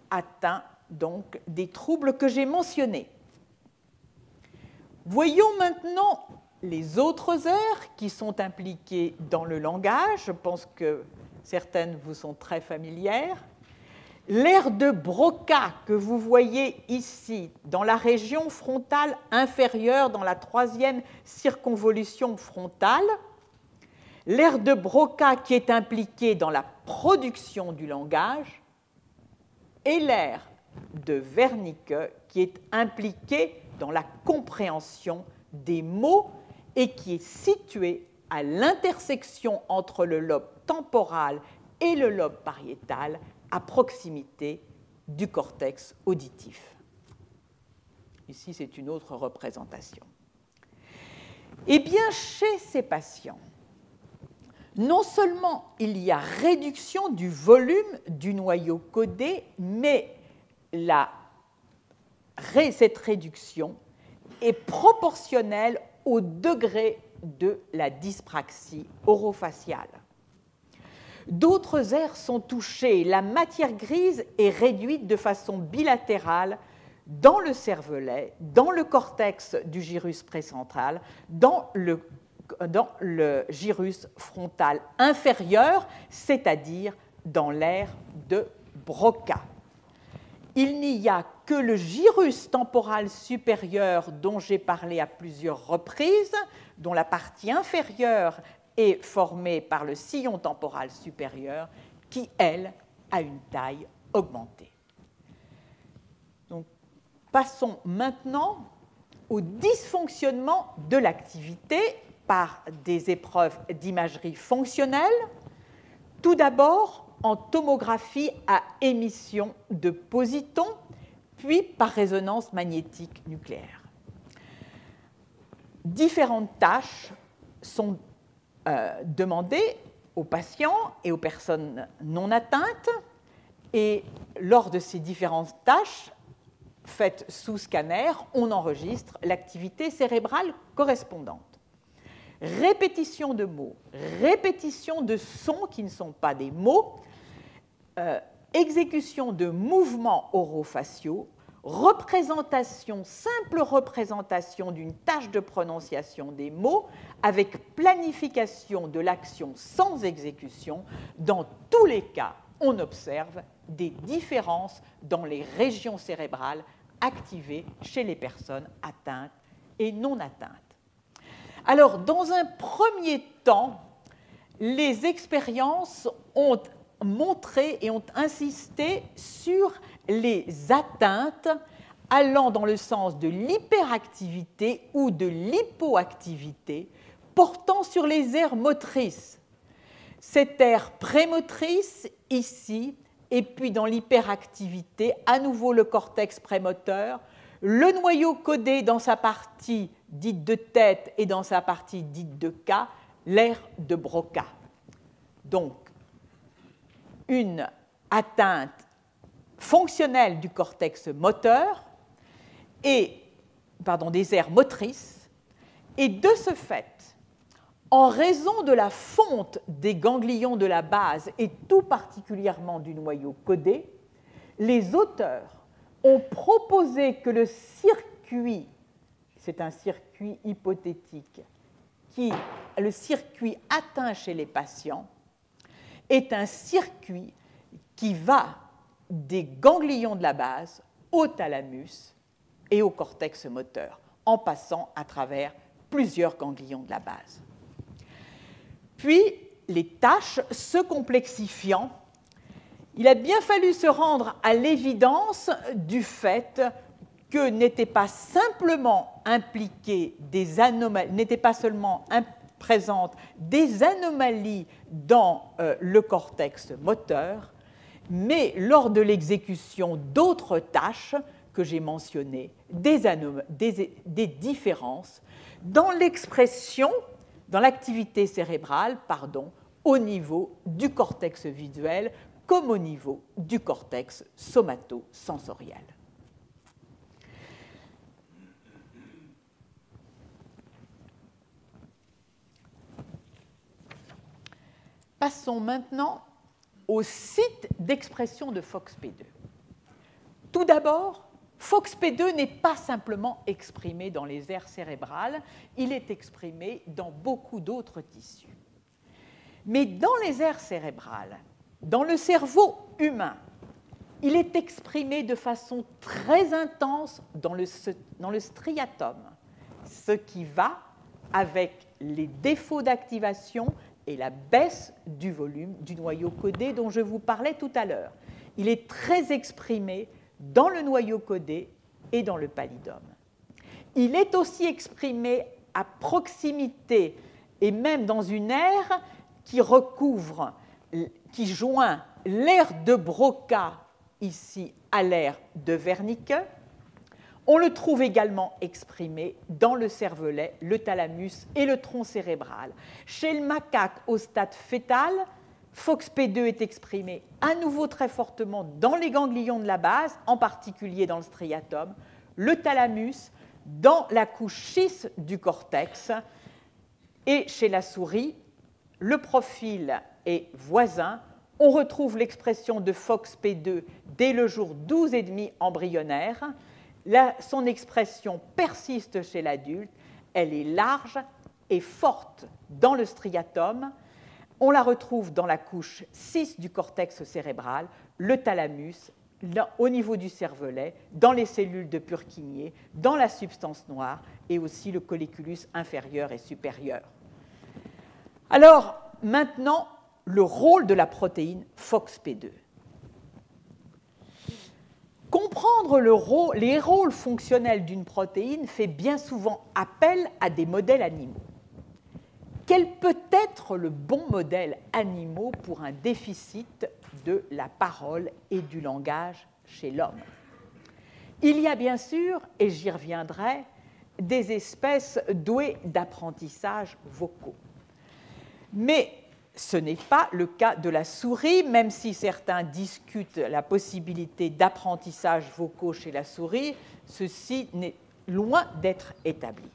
atteints donc des troubles que j'ai mentionnés. Voyons maintenant les autres aires qui sont impliquées dans le langage. Je pense que certaines vous sont très familières. L'aire de Broca que vous voyez ici, dans la région frontale inférieure, dans la 3e circonvolution frontale. L'aire de Broca qui est impliquée dans la production du langage. Et l'aire de Wernicke qui est impliquée dans la compréhension des mots et qui est située à l'intersection entre le lobe temporal et le lobe pariétal à proximité du cortex auditif. Ici, c'est une autre représentation. Eh bien, chez ces patients, non seulement il y a réduction du volume du noyau codé, mais cette réduction est proportionnelle au degré de la dyspraxie orofaciale. D'autres aires sont touchées. La matière grise est réduite de façon bilatérale dans le cervelet, dans le cortex du gyrus précentral, dans le gyrus frontal inférieur, c'est-à-dire dans l'aire de Broca. Il n'y a que le gyrus temporal supérieur dont j'ai parlé à plusieurs reprises, dont la partie inférieure est formée par le sillon temporal supérieur, qui, elle, a une taille augmentée. Donc, passons maintenant au dysfonctionnement de l'activité par des épreuves d'imagerie fonctionnelle. Tout d'abord, en tomographie à émission de positons, puis par résonance magnétique nucléaire. Différentes tâches sont demandées aux patients et aux personnes non atteintes, et lors de ces différentes tâches faites sous scanner, on enregistre l'activité cérébrale correspondante. Répétition de mots, répétition de sons qui ne sont pas des mots, exécution de mouvements orofaciaux, simple représentation d'une tâche de prononciation des mots avec planification de l'action sans exécution. Dans tous les cas, on observe des différences dans les régions cérébrales activées chez les personnes atteintes et non atteintes. Alors, dans un premier temps, les expériences ont montré et ont insisté sur les atteintes allant dans le sens de l'hyperactivité ou de l'hypoactivité portant sur les aires motrices. Cette aire prémotrice, ici, et puis dans l'hyperactivité, à nouveau le cortex prémoteur, le noyau codé dans sa partie dite de tête et dans sa partie dite de cas, l'aire de Broca. Donc, une atteinte fonctionnelle du cortex moteur des aires motrices, et de ce fait, en raison de la fonte des ganglions de la base et tout particulièrement du noyau codé, les auteurs ont proposé que le circuit, c'est un circuit hypothétique, le circuit atteint chez les patients, est un circuit qui va des ganglions de la base au thalamus et au cortex moteur, en passant à travers plusieurs ganglions de la base. Puis, les tâches se complexifiant, il a bien fallu se rendre à l'évidence du fait que n'étaient pas simplement impliquées des anomalies, n'étaient pas seulement présentes des anomalies dans le cortex moteur, mais lors de l'exécution d'autres tâches que j'ai mentionnées, des différences dans l'expression, dans l'activité cérébrale, au niveau du cortex visuel comme au niveau du cortex somatosensoriel. Passons maintenant au site d'expression de FOXP2. Tout d'abord, FOXP2 n'est pas simplement exprimé dans les aires cérébrales, il est exprimé dans beaucoup d'autres tissus. Mais dans les aires cérébrales, dans le cerveau humain, il est exprimé de façon très intense dans le striatum, ce qui va avec les défauts d'activation et la baisse du volume du noyau codé dont je vous parlais tout à l'heure. Il est très exprimé dans le noyau codé et dans le pallidum. Il est aussi exprimé à proximité et même dans une aire qui joint l'aire de Broca ici à l'aire de Wernicke. On le trouve également exprimé dans le cervelet, le thalamus et le tronc cérébral. Chez le macaque au stade fœtal, FOXP2 est exprimé à nouveau très fortement dans les ganglions de la base, en particulier dans le striatum, le thalamus, dans la couche 6 du cortex, et chez la souris, le profil est voisin. On retrouve l'expression de FOXP2 dès le jour 12,5 embryonnaire. son expression persiste chez l'adulte, elle est large et forte dans le striatum. On la retrouve dans la couche 6 du cortex cérébral, le thalamus, au niveau du cervelet, dans les cellules de Purkinje, dans la substance noire et aussi le colliculus inférieur et supérieur. Alors, maintenant, le rôle de la protéine FOXP2. Comprendre les rôles fonctionnels d'une protéine fait bien souvent appel à des modèles animaux. Quel peut être le bon modèle animal pour un déficit de la parole et du langage chez l'homme? Il y a bien sûr, et j'y reviendrai, des espèces douées d'apprentissage vocaux. Mais ce n'est pas le cas de la souris, même si certains discutent la possibilité d'apprentissage vocaux chez la souris, ceci n'est loin d'être établi.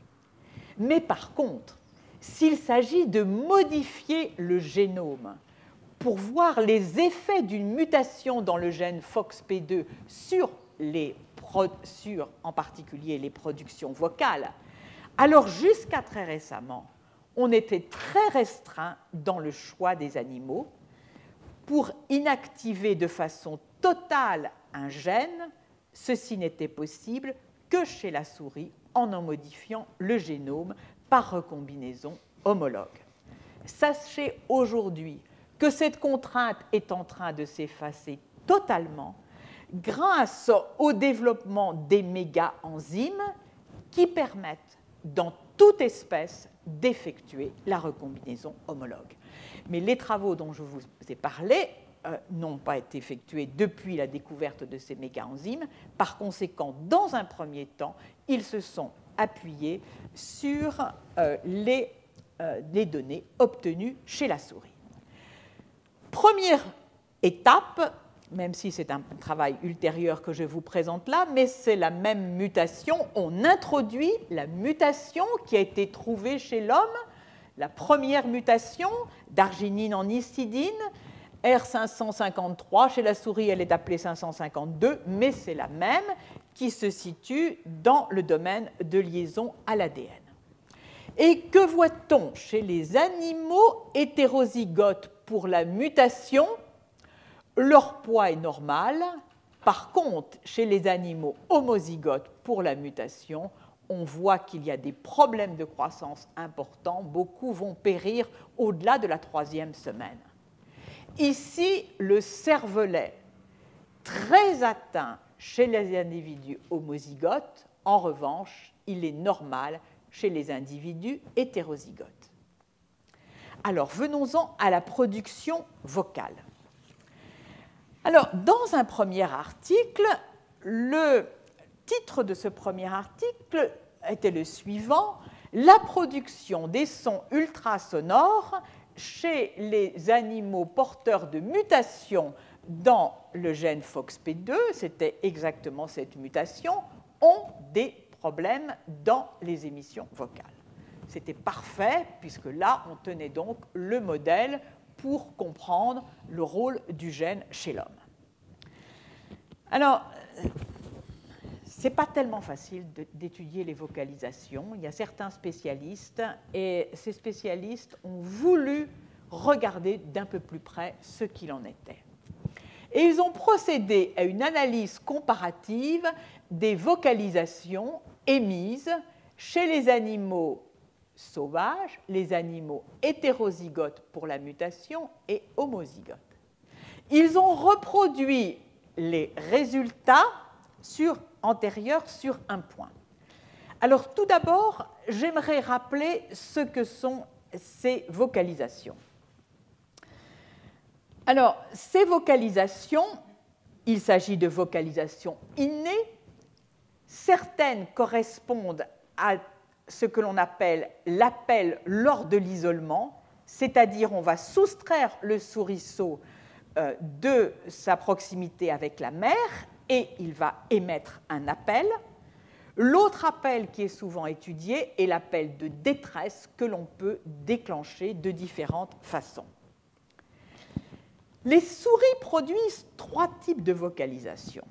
Mais par contre, s'il s'agit de modifier le génome pour voir les effets d'une mutation dans le gène FOXP2 sur en particulier les productions vocales, alors jusqu'à très récemment, on était très restreint dans le choix des animaux. Pour inactiver de façon totale un gène, ceci n'était possible que chez la souris en modifiant le génome par recombinaison homologue. Sachez aujourd'hui que cette contrainte est en train de s'effacer totalement grâce au développement des méga-enzymes qui permettent dans toute espèce d'effectuer la recombinaison homologue. Mais les travaux dont je vous ai parlé n'ont pas été effectués depuis la découverte de ces méga-enzymes. Par conséquent, dans un premier temps, ils se sont appuyés sur les données obtenues chez la souris. Première étape, même si c'est un travail ultérieur que je vous présente là, mais c'est la même mutation. On introduit la mutation qui a été trouvée chez l'homme, la première mutation d'arginine en histidine, R553. Chez la souris, elle est appelée 552, mais c'est la même qui se situe dans le domaine de liaison à l'ADN. Et que voit-on chez les animaux hétérozygotes pour la mutation? Leur poids est normal. Par contre, chez les animaux homozygotes pour la mutation, on voit qu'il y a des problèmes de croissance importants. Beaucoup vont périr au-delà de la 3e semaine. Ici, le cervelet, très atteint chez les individus homozygotes, en revanche, il est normal chez les individus hétérozygotes. Alors, venons-en à la production vocale. Alors, dans un premier article, le titre de ce premier article était le suivant: la production des sons ultrasonores chez les animaux porteurs de mutations dans le gène FOXP2, c'était exactement cette mutation, ont des problèmes dans les émissions vocales. C'était parfait, puisque là, on tenait donc le modèle pour comprendre le rôle du gène chez l'homme. Alors, ce n'est pas tellement facile d'étudier les vocalisations. Il y a certains spécialistes, et ces spécialistes ont voulu regarder d'un peu plus près ce qu'il en était. Et ils ont procédé à une analyse comparative des vocalisations émises chez les animaux sauvages, les animaux hétérozygotes pour la mutation et homozygotes. Ils ont reproduit les résultats antérieurs sur un point. Alors, tout d'abord, j'aimerais rappeler ce que sont ces vocalisations. Alors, ces vocalisations, il s'agit de vocalisations innées. Certaines correspondent à ce que l'on appelle l'appel lors de l'isolement, c'est-à-dire on va soustraire le souriceau de sa proximité avec la mère et il va émettre un appel. L'autre appel qui est souvent étudié est l'appel de détresse que l'on peut déclencher de différentes façons. « Les souris produisent 3 types de vocalisation.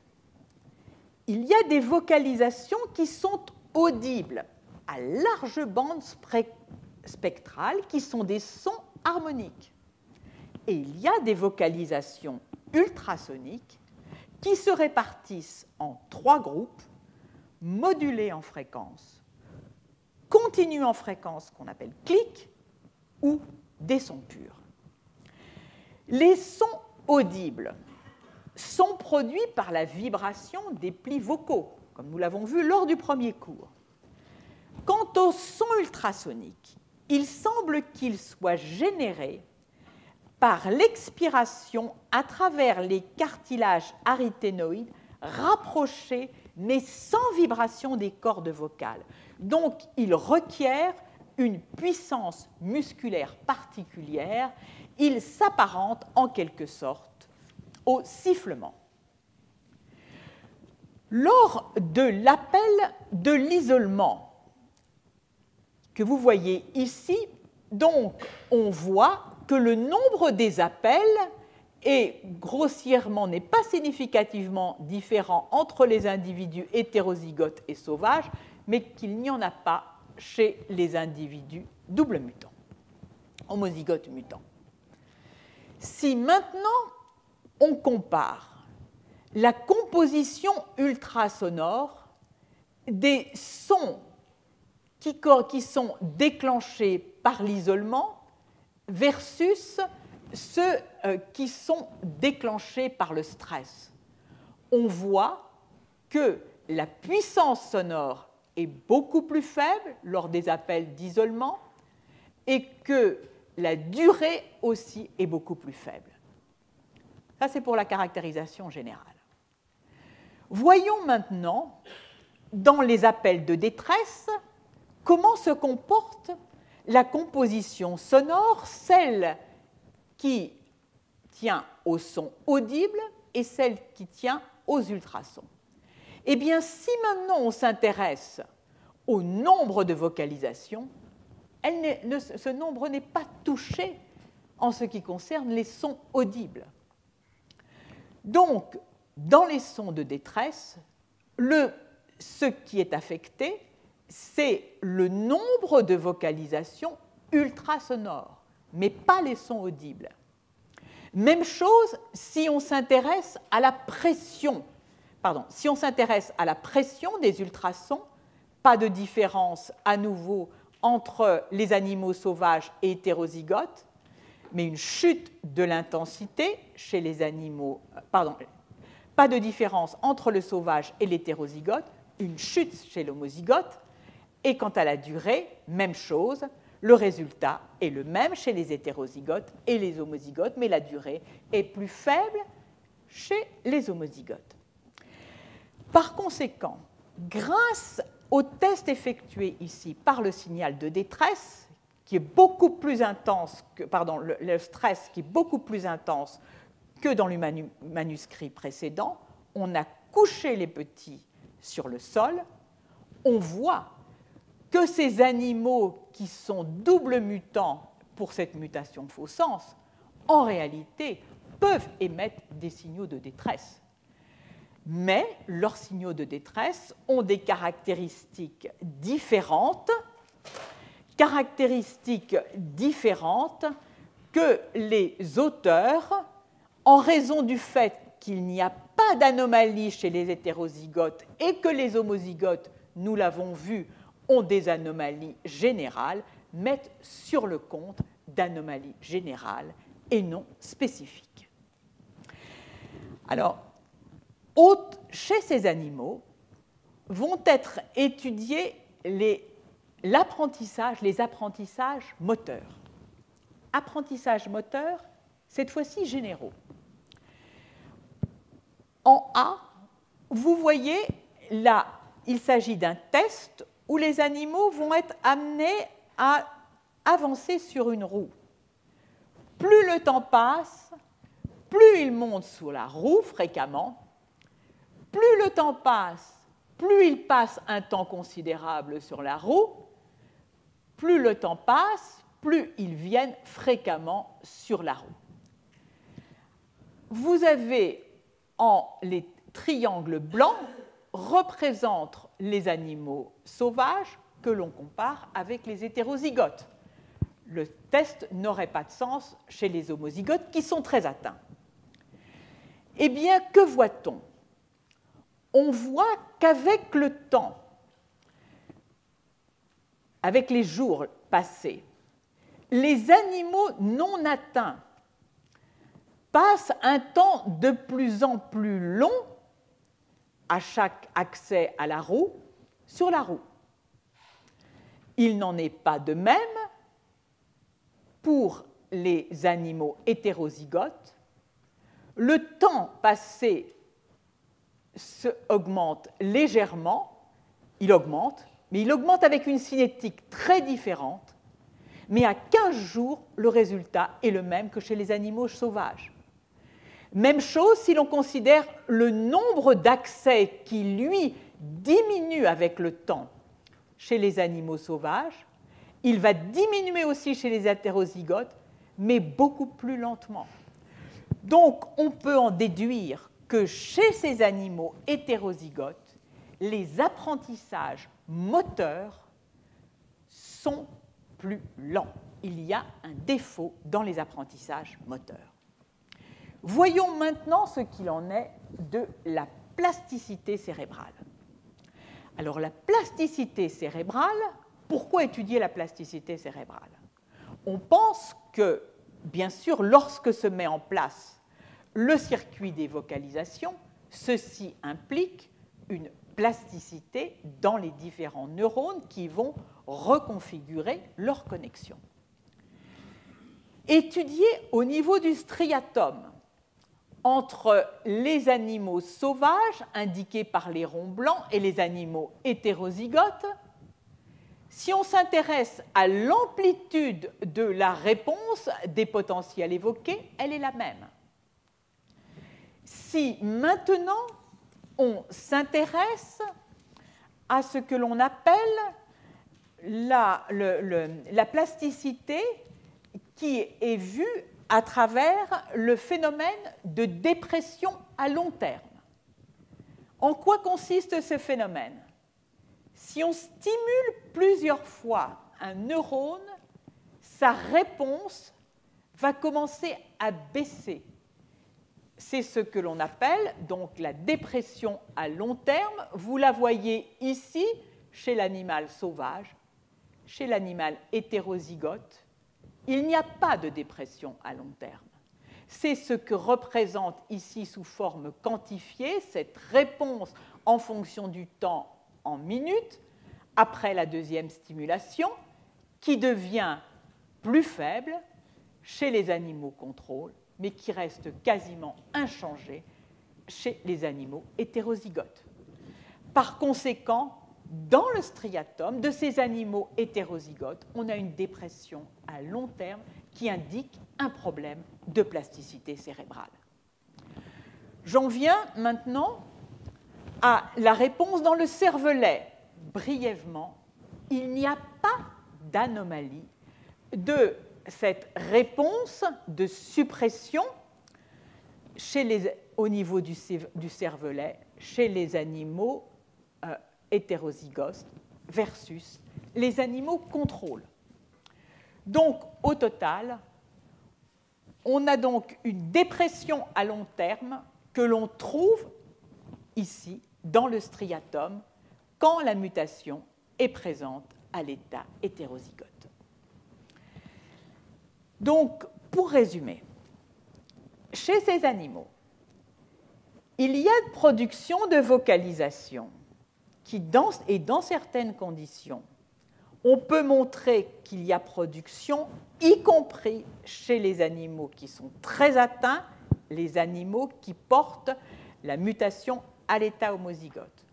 il y a des vocalisations qui sont audibles à large bande spectrale, qui sont des sons harmoniques. Et il y a des vocalisations ultrasoniques qui se répartissent en 3 groupes, modulés en fréquence, continus en fréquence qu'on appelle clic, ou des sons purs. Les sons audibles sont produits par la vibration des plis vocaux, comme nous l'avons vu lors du premier cours. Quant aux sons ultrasoniques, il semble qu'ils soient générés par l'expiration à travers les cartilages aryténoïdes rapprochés mais sans vibration des cordes vocales. Donc, ils requièrent une puissance musculaire particulière. Ils s'apparentent en quelque sorte au sifflement. Lors de l'appel de l'isolement que vous voyez ici, donc, on voit que le nombre des appels est grossièrement, n'est pas significativement différent entre les individus hétérozygotes et sauvages, mais qu'il n'y en a pas chez les individus double mutants, homozygotes mutants. Si maintenant on compare la composition ultrasonore des sons qui sont déclenchés par l'isolement versus ceux qui sont déclenchés par le stress, on voit que la puissance sonore est beaucoup plus faible lors des appels d'isolement et que la durée aussi est beaucoup plus faible. Ça, c'est pour la caractérisation générale. Voyons maintenant, dans les appels de détresse, comment se comporte la composition sonore, celle qui tient au son audible et celle qui tient aux ultrasons. Eh bien, si maintenant on s'intéresse au nombre de vocalisations, ce nombre n'est pas touché en ce qui concerne les sons audibles. Donc, dans les sons de détresse, ce qui est affecté, c'est le nombre de vocalisations ultrasonores, mais pas les sons audibles. Même chose si on s'intéresse à la pression. Si on s'intéresse à la pression des ultrasons, pas de différence à nouveau entre les animaux sauvages et hétérozygotes, mais une chute de l'intensité chez les animaux, pas de différence entre le sauvage et l'hétérozygote, une chute chez l'homozygote, et quant à la durée, même chose, le résultat est le même chez les hétérozygotes et les homozygotes, mais la durée est plus faible chez les homozygotes. Par conséquent, grâce au test effectué ici par le signal de détresse, qui est beaucoup plus intense le stress qui est beaucoup plus intense que dans le manuscrit précédent, on a couché les petits sur le sol, on voit que ces animaux qui sont double mutants pour cette mutation faux sens, en réalité, peuvent émettre des signaux de détresse. Mais leurs signaux de détresse ont des caractéristiques différentes que les auteurs, en raison du fait qu'il n'y a pas d'anomalie chez les hétérozygotes et que les homozygotes, nous l'avons vu, ont des anomalies générales, mettent sur le compte d'anomalies générales et non spécifiques. Alors, chez ces animaux, vont être étudiés les apprentissages moteurs. Apprentissages moteurs, cette fois-ci généraux. En A, vous voyez, là, il s'agit d'un test où les animaux vont être amenés à avancer sur une roue. Plus le temps passe, plus ils montent sur la roue fréquemment, plus le temps passe, plus ils passent un temps considérable sur la roue, plus le temps passe, plus ils viennent fréquemment sur la roue. Vous avez les triangles blancs représente les animaux sauvages que l'on compare avec les hétérozygotes. Le test n'aurait pas de sens chez les homozygotes qui sont très atteints. Eh bien, que voit-on? On voit qu'avec le temps, avec les jours passés, les animaux non atteints passent un temps de plus en plus long à chaque accès à la roue sur la roue. Il n'en est pas de même pour les animaux hétérozygotes. Le temps passé augmente légèrement, il augmente, mais il augmente avec une cinétique très différente, mais à 15 jours, le résultat est le même que chez les animaux sauvages. Même chose si l'on considère le nombre d'accès qui, lui, diminue avec le temps chez les animaux sauvages. Il va diminuer aussi chez les hétérozygotes, mais beaucoup plus lentement. Donc, on peut en déduire que chez ces animaux hétérozygotes, les apprentissages moteurs sont plus lents. Il y a un défaut dans les apprentissages moteurs. Voyons maintenant ce qu'il en est de la plasticité cérébrale. Alors, la plasticité cérébrale, pourquoi étudier la plasticité cérébrale? On pense que, bien sûr, lorsque se met en place le circuit des vocalisations, ceci implique une plasticité dans les différents neurones qui vont reconfigurer leur connexion. Étudier au niveau du striatum entre les animaux sauvages, indiqués par les ronds blancs, et les animaux hétérozygotes, si on s'intéresse à l'amplitude de la réponse des potentiels évoqués, elle est la même. Si maintenant on s'intéresse à ce que l'on appelle la plasticité qui est vue à travers le phénomène de dépression à long terme. En quoi consiste ce phénomène? Si on stimule plusieurs fois un neurone, sa réponse va commencer à baisser. C'est ce que l'on appelle donc la dépression à long terme. Vous la voyez ici chez l'animal sauvage, chez l'animal hétérozygote. Il n'y a pas de dépression à long terme. C'est ce que représente ici sous forme quantifiée cette réponse en fonction du temps en minutes après la deuxième stimulation qui devient plus faible chez les animaux contrôle, mais qui reste quasiment inchangée chez les animaux hétérozygotes. Par conséquent, dans le striatum de ces animaux hétérozygotes, on a une dépression à long terme qui indique un problème de plasticité cérébrale. J'en viens maintenant à la réponse dans le cervelet. Brièvement, il n'y a pas d'anomalie de cette réponse de suppression au niveau du cervelet chez les animaux hétérozygotes versus les animaux contrôle. Donc, au total, on a donc une dépression à long terme que l'on trouve ici dans le striatum quand la mutation est présente à l'état hétérozygote. Donc, pour résumer, chez ces animaux, il y a une production de vocalisation qui, dans certaines conditions, on peut montrer qu'il y a production, y compris chez les animaux qui sont très atteints, les animaux qui portent la mutation à l'état homozygote.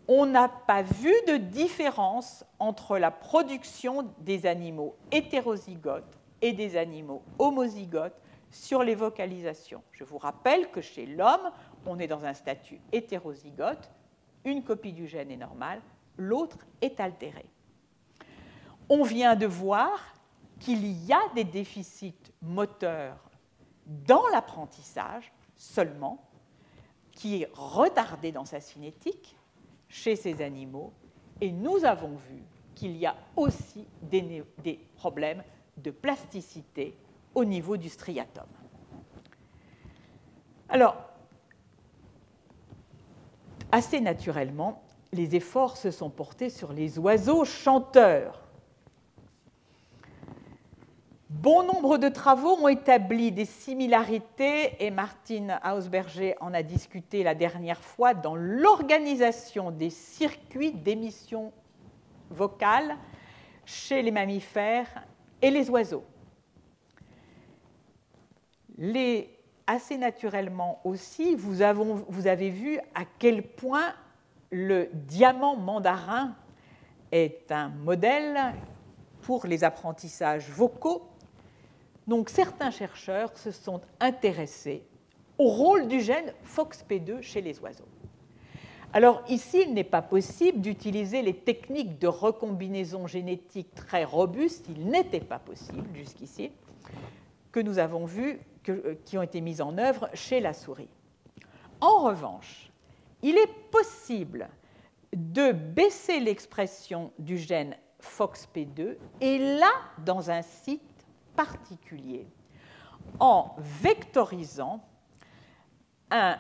On n'a pas vu de différence entre la production des animaux hétérozygotes et des animaux homozygotes sur les vocalisations. Je vous rappelle que chez l'homme, on est dans un statut hétérozygote, une copie du gène est normale, l'autre est altérée. On vient de voir qu'il y a des déficits moteurs dans l'apprentissage seulement, qui est retardé dans sa cinétique, chez ces animaux. Et nous avons vu qu'il y a aussi des problèmes de plasticité au niveau du striatum. Alors, assez naturellement, les efforts se sont portés sur les oiseaux chanteurs. Bon nombre de travaux ont établi des similarités, et Martine Hausberger en a discuté la dernière fois, dans l'organisation des circuits d'émission vocale chez les mammifères et les oiseaux. Assez naturellement aussi, vous avez vu à quel point le diamant mandarin est un modèle pour les apprentissages vocaux. Donc, certains chercheurs se sont intéressés au rôle du gène FOXP2 chez les oiseaux. Alors, ici, il n'est pas possible d'utiliser les techniques de recombinaison génétique très robustes, il n'était pas possible jusqu'ici, que nous avons vues, qui ont été mises en œuvre chez la souris. En revanche, il est possible de baisser l'expression du gène FOXP2, et là, dans un site particulier, en vectorisant un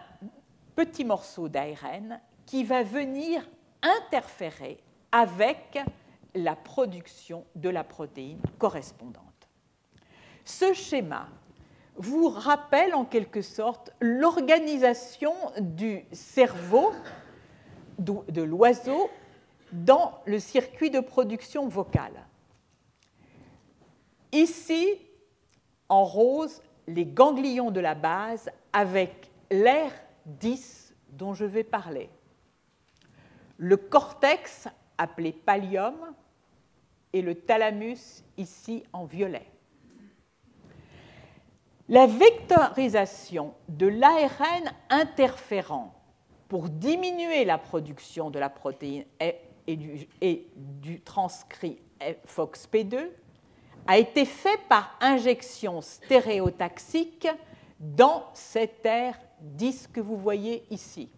petit morceau d'ARN qui va venir interférer avec la production de la protéine correspondante. Ce schéma vous rappelle en quelque sorte l'organisation du cerveau de l'oiseau dans le circuit de production vocale. Ici, en rose, les ganglions de la base avec l'air 10 dont je vais parler. Le cortex, appelé pallium, et le thalamus, ici en violet. La vectorisation de l'ARN interférent pour diminuer la production de la protéine et du transcrit FOXP2 a été faite par injection stéréotaxique dans cet air 10 que vous voyez ici.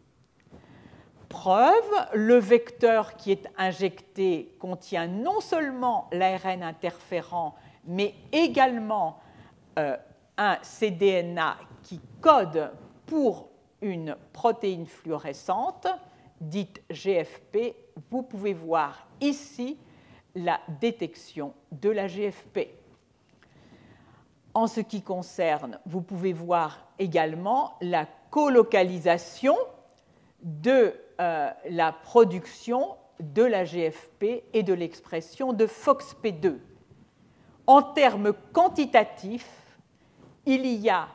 Preuve, le vecteur qui est injecté contient non seulement l'ARN interférent, mais également un cDNA qui code pour une protéine fluorescente, dite GFP. Vous pouvez voir ici la détection de la GFP. En ce qui concerne, vous pouvez voir également la colocalisation de la production de la GFP et de l'expression de FOXP2. En termes quantitatifs, il y a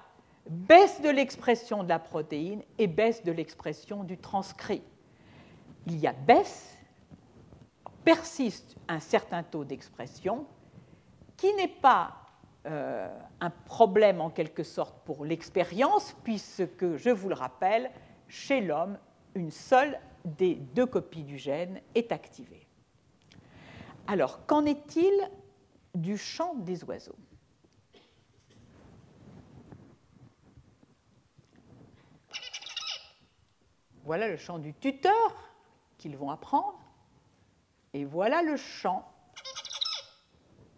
baisse de l'expression de la protéine et baisse de l'expression du transcrit. Il y a baisse, persiste un certain taux d'expression qui n'est pas un problème en quelque sorte pour l'expérience, puisque, je vous le rappelle, chez l'homme, une seule des deux copies du gène est activée. Alors, qu'en est-il du chant des oiseaux ? Voilà le chant du tuteur qu'ils vont apprendre, et voilà le chant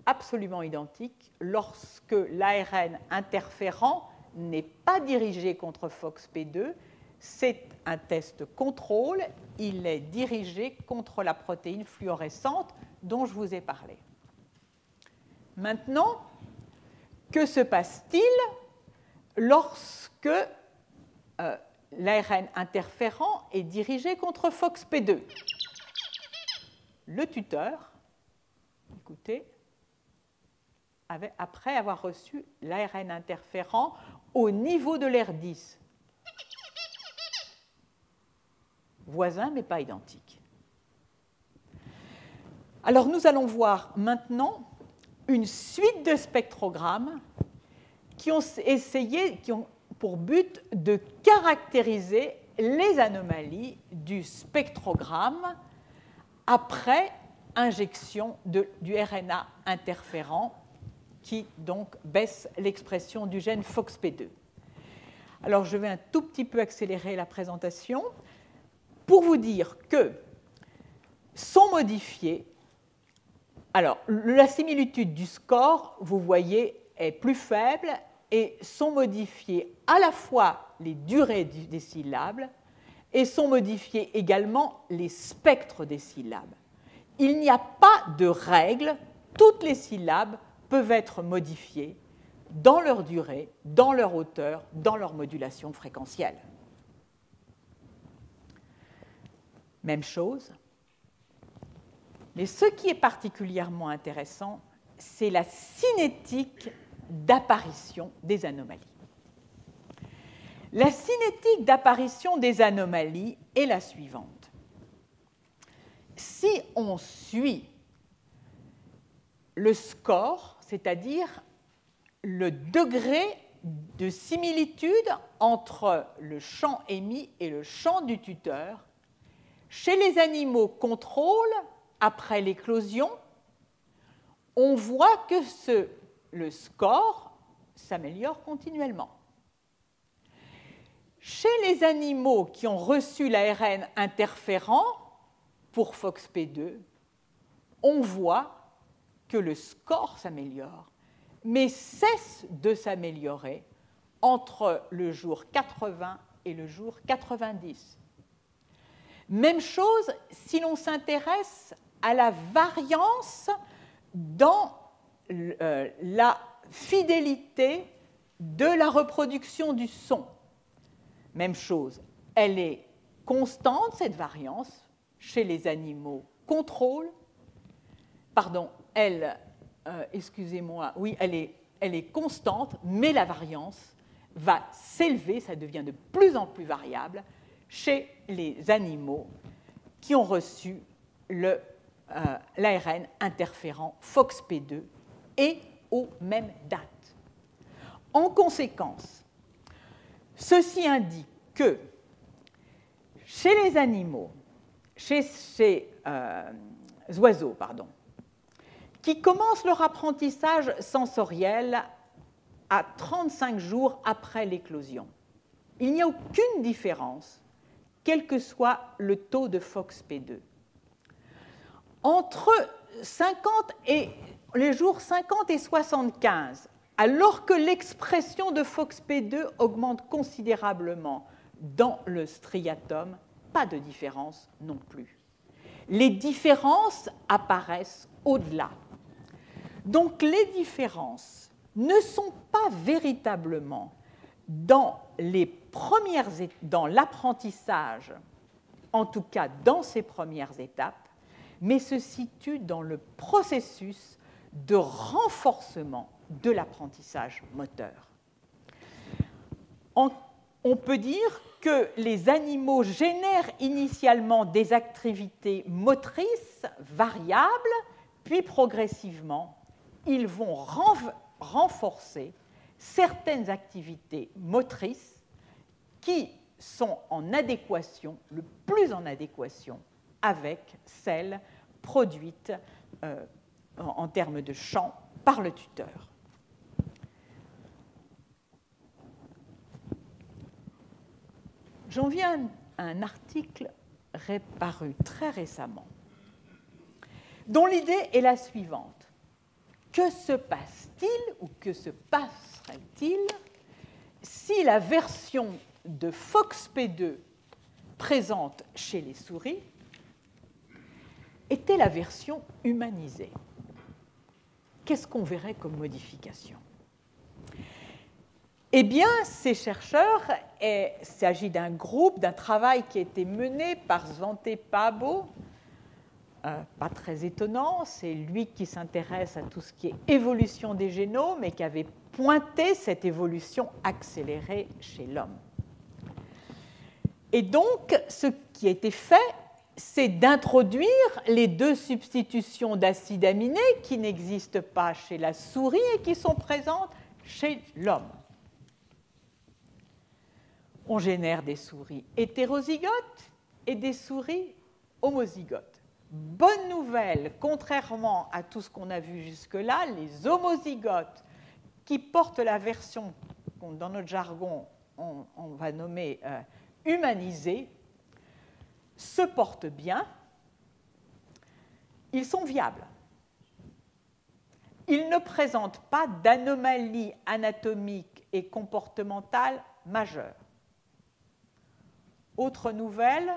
absolument identique lorsque l'ARN interférent n'est pas dirigé contre FOXP2. C'est un test contrôle, il est dirigé contre la protéine fluorescente dont je vous ai parlé. Maintenant, que se passe-t-il lorsque l'ARN interférent est dirigé contre FOXP2? Le tuteur, écoutez, après avoir reçu l'ARN interférent au niveau de l'air 10, voisin mais pas identique. Alors nous allons voir maintenant une suite de spectrogrammes qui ont pour but de caractériser les anomalies du spectrogramme après injection du RNA interférent qui donc baisse l'expression du gène FOXP2. Alors je vais un tout petit peu accélérer la présentation pour vous dire que sont modifiés. Alors, la similitude du score, vous voyez, est plus faible et sont modifiées à la fois les durées des syllabes et sont modifiés également les spectres des syllabes. Il n'y a pas de règle, toutes les syllabes peuvent être modifiées dans leur durée, dans leur hauteur, dans leur modulation fréquentielle. Même chose. Mais ce qui est particulièrement intéressant, c'est la cinétique d'apparition des anomalies. La cinétique d'apparition des anomalies est la suivante. Si on suit le score, c'est-à-dire le degré de similitude entre le champ émis et le champ du tuteur, chez les animaux contrôle, après l'éclosion, on voit que le score s'améliore continuellement. Chez les animaux qui ont reçu l'ARN interférent pour FOXP2, on voit que le score s'améliore, mais cesse de s'améliorer entre le jour 80 et le jour 90. Même chose si l'on s'intéresse à la variance dans la fidélité de la reproduction du son. Même chose, elle est constante, cette variance, chez les animaux contrôle. Pardon, excusez-moi, oui, elle est constante, mais la variance va s'élever, ça devient de plus en plus variable chez les animaux qui ont reçu l'ARN interférent FOXP2 et aux mêmes dates. En conséquence, ceci indique que chez les animaux, chez ces oiseaux, qui commencent leur apprentissage sensoriel à 35 jours après l'éclosion, il n'y a aucune différence, quel que soit le taux de FOXP2. Entre les jours 50 et 75, alors que l'expression de FOXP2 augmente considérablement dans le striatum, pas de différence non plus. Les différences apparaissent au-delà. Donc les différences ne sont pas véritablement dans l'apprentissage, en tout cas dans ces premières étapes, mais se situent dans le processus de renforcement de l'apprentissage moteur. On peut dire que les animaux génèrent initialement des activités motrices variables, puis progressivement, ils vont renforcer certaines activités motrices qui sont en adéquation, le plus en adéquation avec celles produites en termes de champ par le tuteur. J'en viens à un article paru très récemment, dont l'idée est la suivante. Que se passe-t-il ou que se passerait-il si la version de FOXP2 présente chez les souris était la version humanisée? Qu'est-ce qu'on verrait comme modification? Eh bien, ces chercheurs, il s'agit d'un groupe, d'un travail qui a été mené par Svante Pääbo, pas très étonnant, c'est lui qui s'intéresse à tout ce qui est évolution des génomes et qui avait pointé cette évolution accélérée chez l'homme. Et donc, ce qui a été fait, c'est d'introduire les deux substitutions d'acides aminés qui n'existent pas chez la souris et qui sont présentes chez l'homme. On génère des souris hétérozygotes et des souris homozygotes. Bonne nouvelle, contrairement à tout ce qu'on a vu jusque-là, les homozygotes qui portent la version qu'on, dans notre jargon, on va nommer humanisée, se portent bien ils sont viables. Ils ne présentent pas d'anomalie anatomique et comportementale majeure. Autre nouvelle,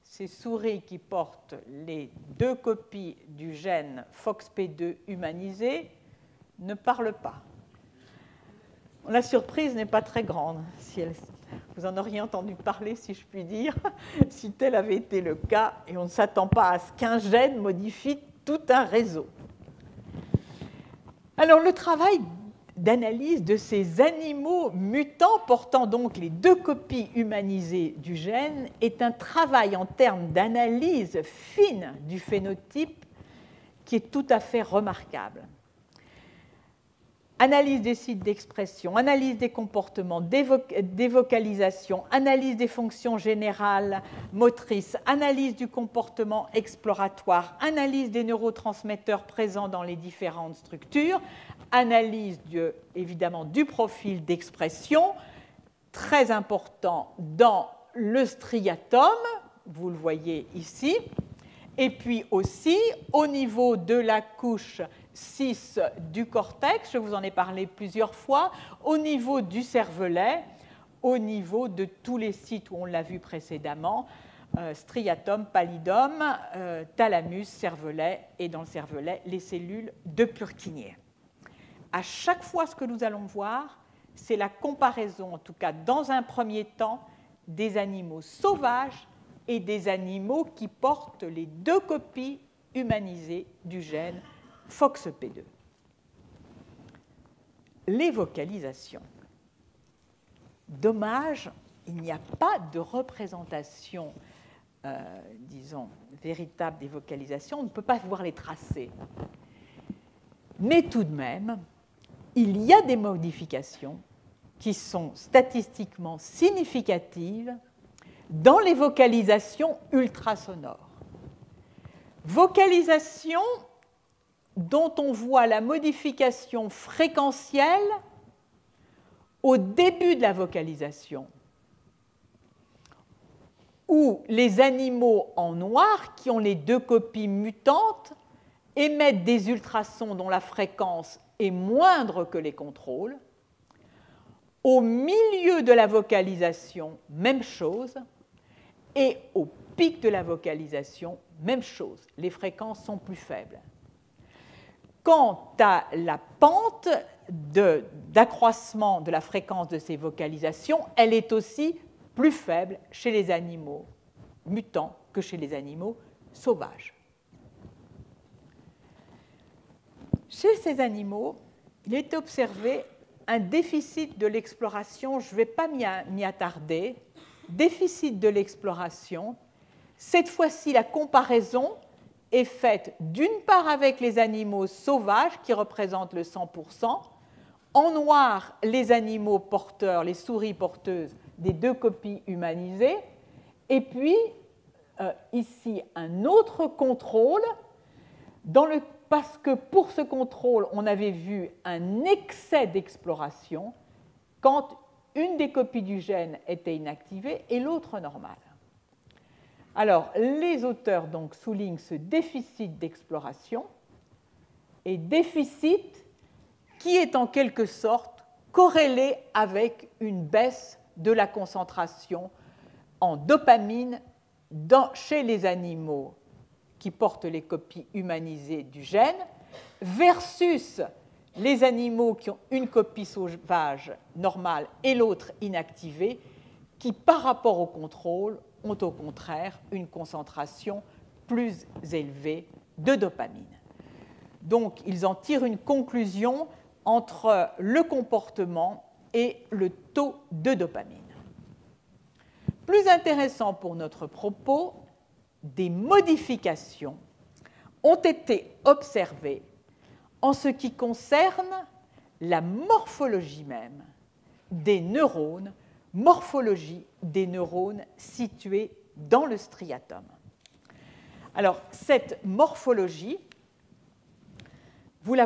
ces souris qui portent les 2 copies du gène FOXP2 humanisé ne parlent pas. La surprise n'est pas très grande. Si vous en auriez entendu parler, si je puis dire, si tel avait été le cas, et on ne s'attend pas à ce qu'un gène modifie tout un réseau. Alors, le travail d'analyse de ces animaux mutants portant donc les 2 copies humanisées du gène est un travail en termes d'analyse fine du phénotype qui est tout à fait remarquable. Analyse des sites d'expression, analyse des comportements, des vocalisations, analyse des fonctions générales motrices, analyse du comportement exploratoire, analyse des neurotransmetteurs présents dans les différentes structures, analyse évidemment du profil d'expression, très important dans le striatum, vous le voyez ici, et puis aussi au niveau de la couche 6 du cortex, je vous en ai parlé plusieurs fois, au niveau du cervelet, au niveau de tous les sites où on l'a vu précédemment, striatum, pallidum, thalamus, cervelet, et dans le cervelet, les cellules de Purkinje. À chaque fois, ce que nous allons voir, c'est la comparaison, en tout cas dans un premier temps, des animaux sauvages et des animaux qui portent les 2 copies humanisées du gène FOXP2. Les vocalisations. Dommage, il n'y a pas de représentation, disons, véritable des vocalisations. On ne peut pas voir les tracer. Mais tout de même, il y a des modifications qui sont statistiquement significatives dans les vocalisations ultrasonores. Vocalisations dont on voit la modification fréquentielle au début de la vocalisation, où les animaux en noir, qui ont les 2 copies mutantes, émettent des ultrasons dont la fréquence est moindre que les contrôles. Au milieu de la vocalisation, même chose, et au pic de la vocalisation, même chose, les fréquences sont plus faibles. Quant à la pente d'accroissement de la fréquence de ces vocalisations, elle est aussi plus faible chez les animaux mutants que chez les animaux sauvages. Chez ces animaux, il est observé un déficit de l'exploration, je ne vais pas m'y attarder, déficit de l'exploration. Cette fois-ci, la comparaison est faite d'une part avec les animaux sauvages qui représentent le 100%, en noir les animaux porteurs, les souris porteuses des 2 copies humanisées, et puis ici un autre contrôle, parce que pour ce contrôle, on avait vu un excès d'exploration quand une des copies du gène était inactivée et l'autre normale. Alors, les auteurs donc soulignent ce déficit d'exploration et déficit qui est en quelque sorte corrélé avec une baisse de la concentration en dopamine chez les animaux qui portent les copies humanisées du gène versus les animaux qui ont une copie sauvage normale et l'autre inactivée qui, par rapport au contrôle, ont au contraire une concentration plus élevée de dopamine. Donc, ils en tirent une conclusion entre le comportement et le taux de dopamine. Plus intéressant pour notre propos, des modifications ont été observées en ce qui concerne la morphologie même des neurones, morphologie des neurones situés dans le striatum. Alors, cette morphologie, vous la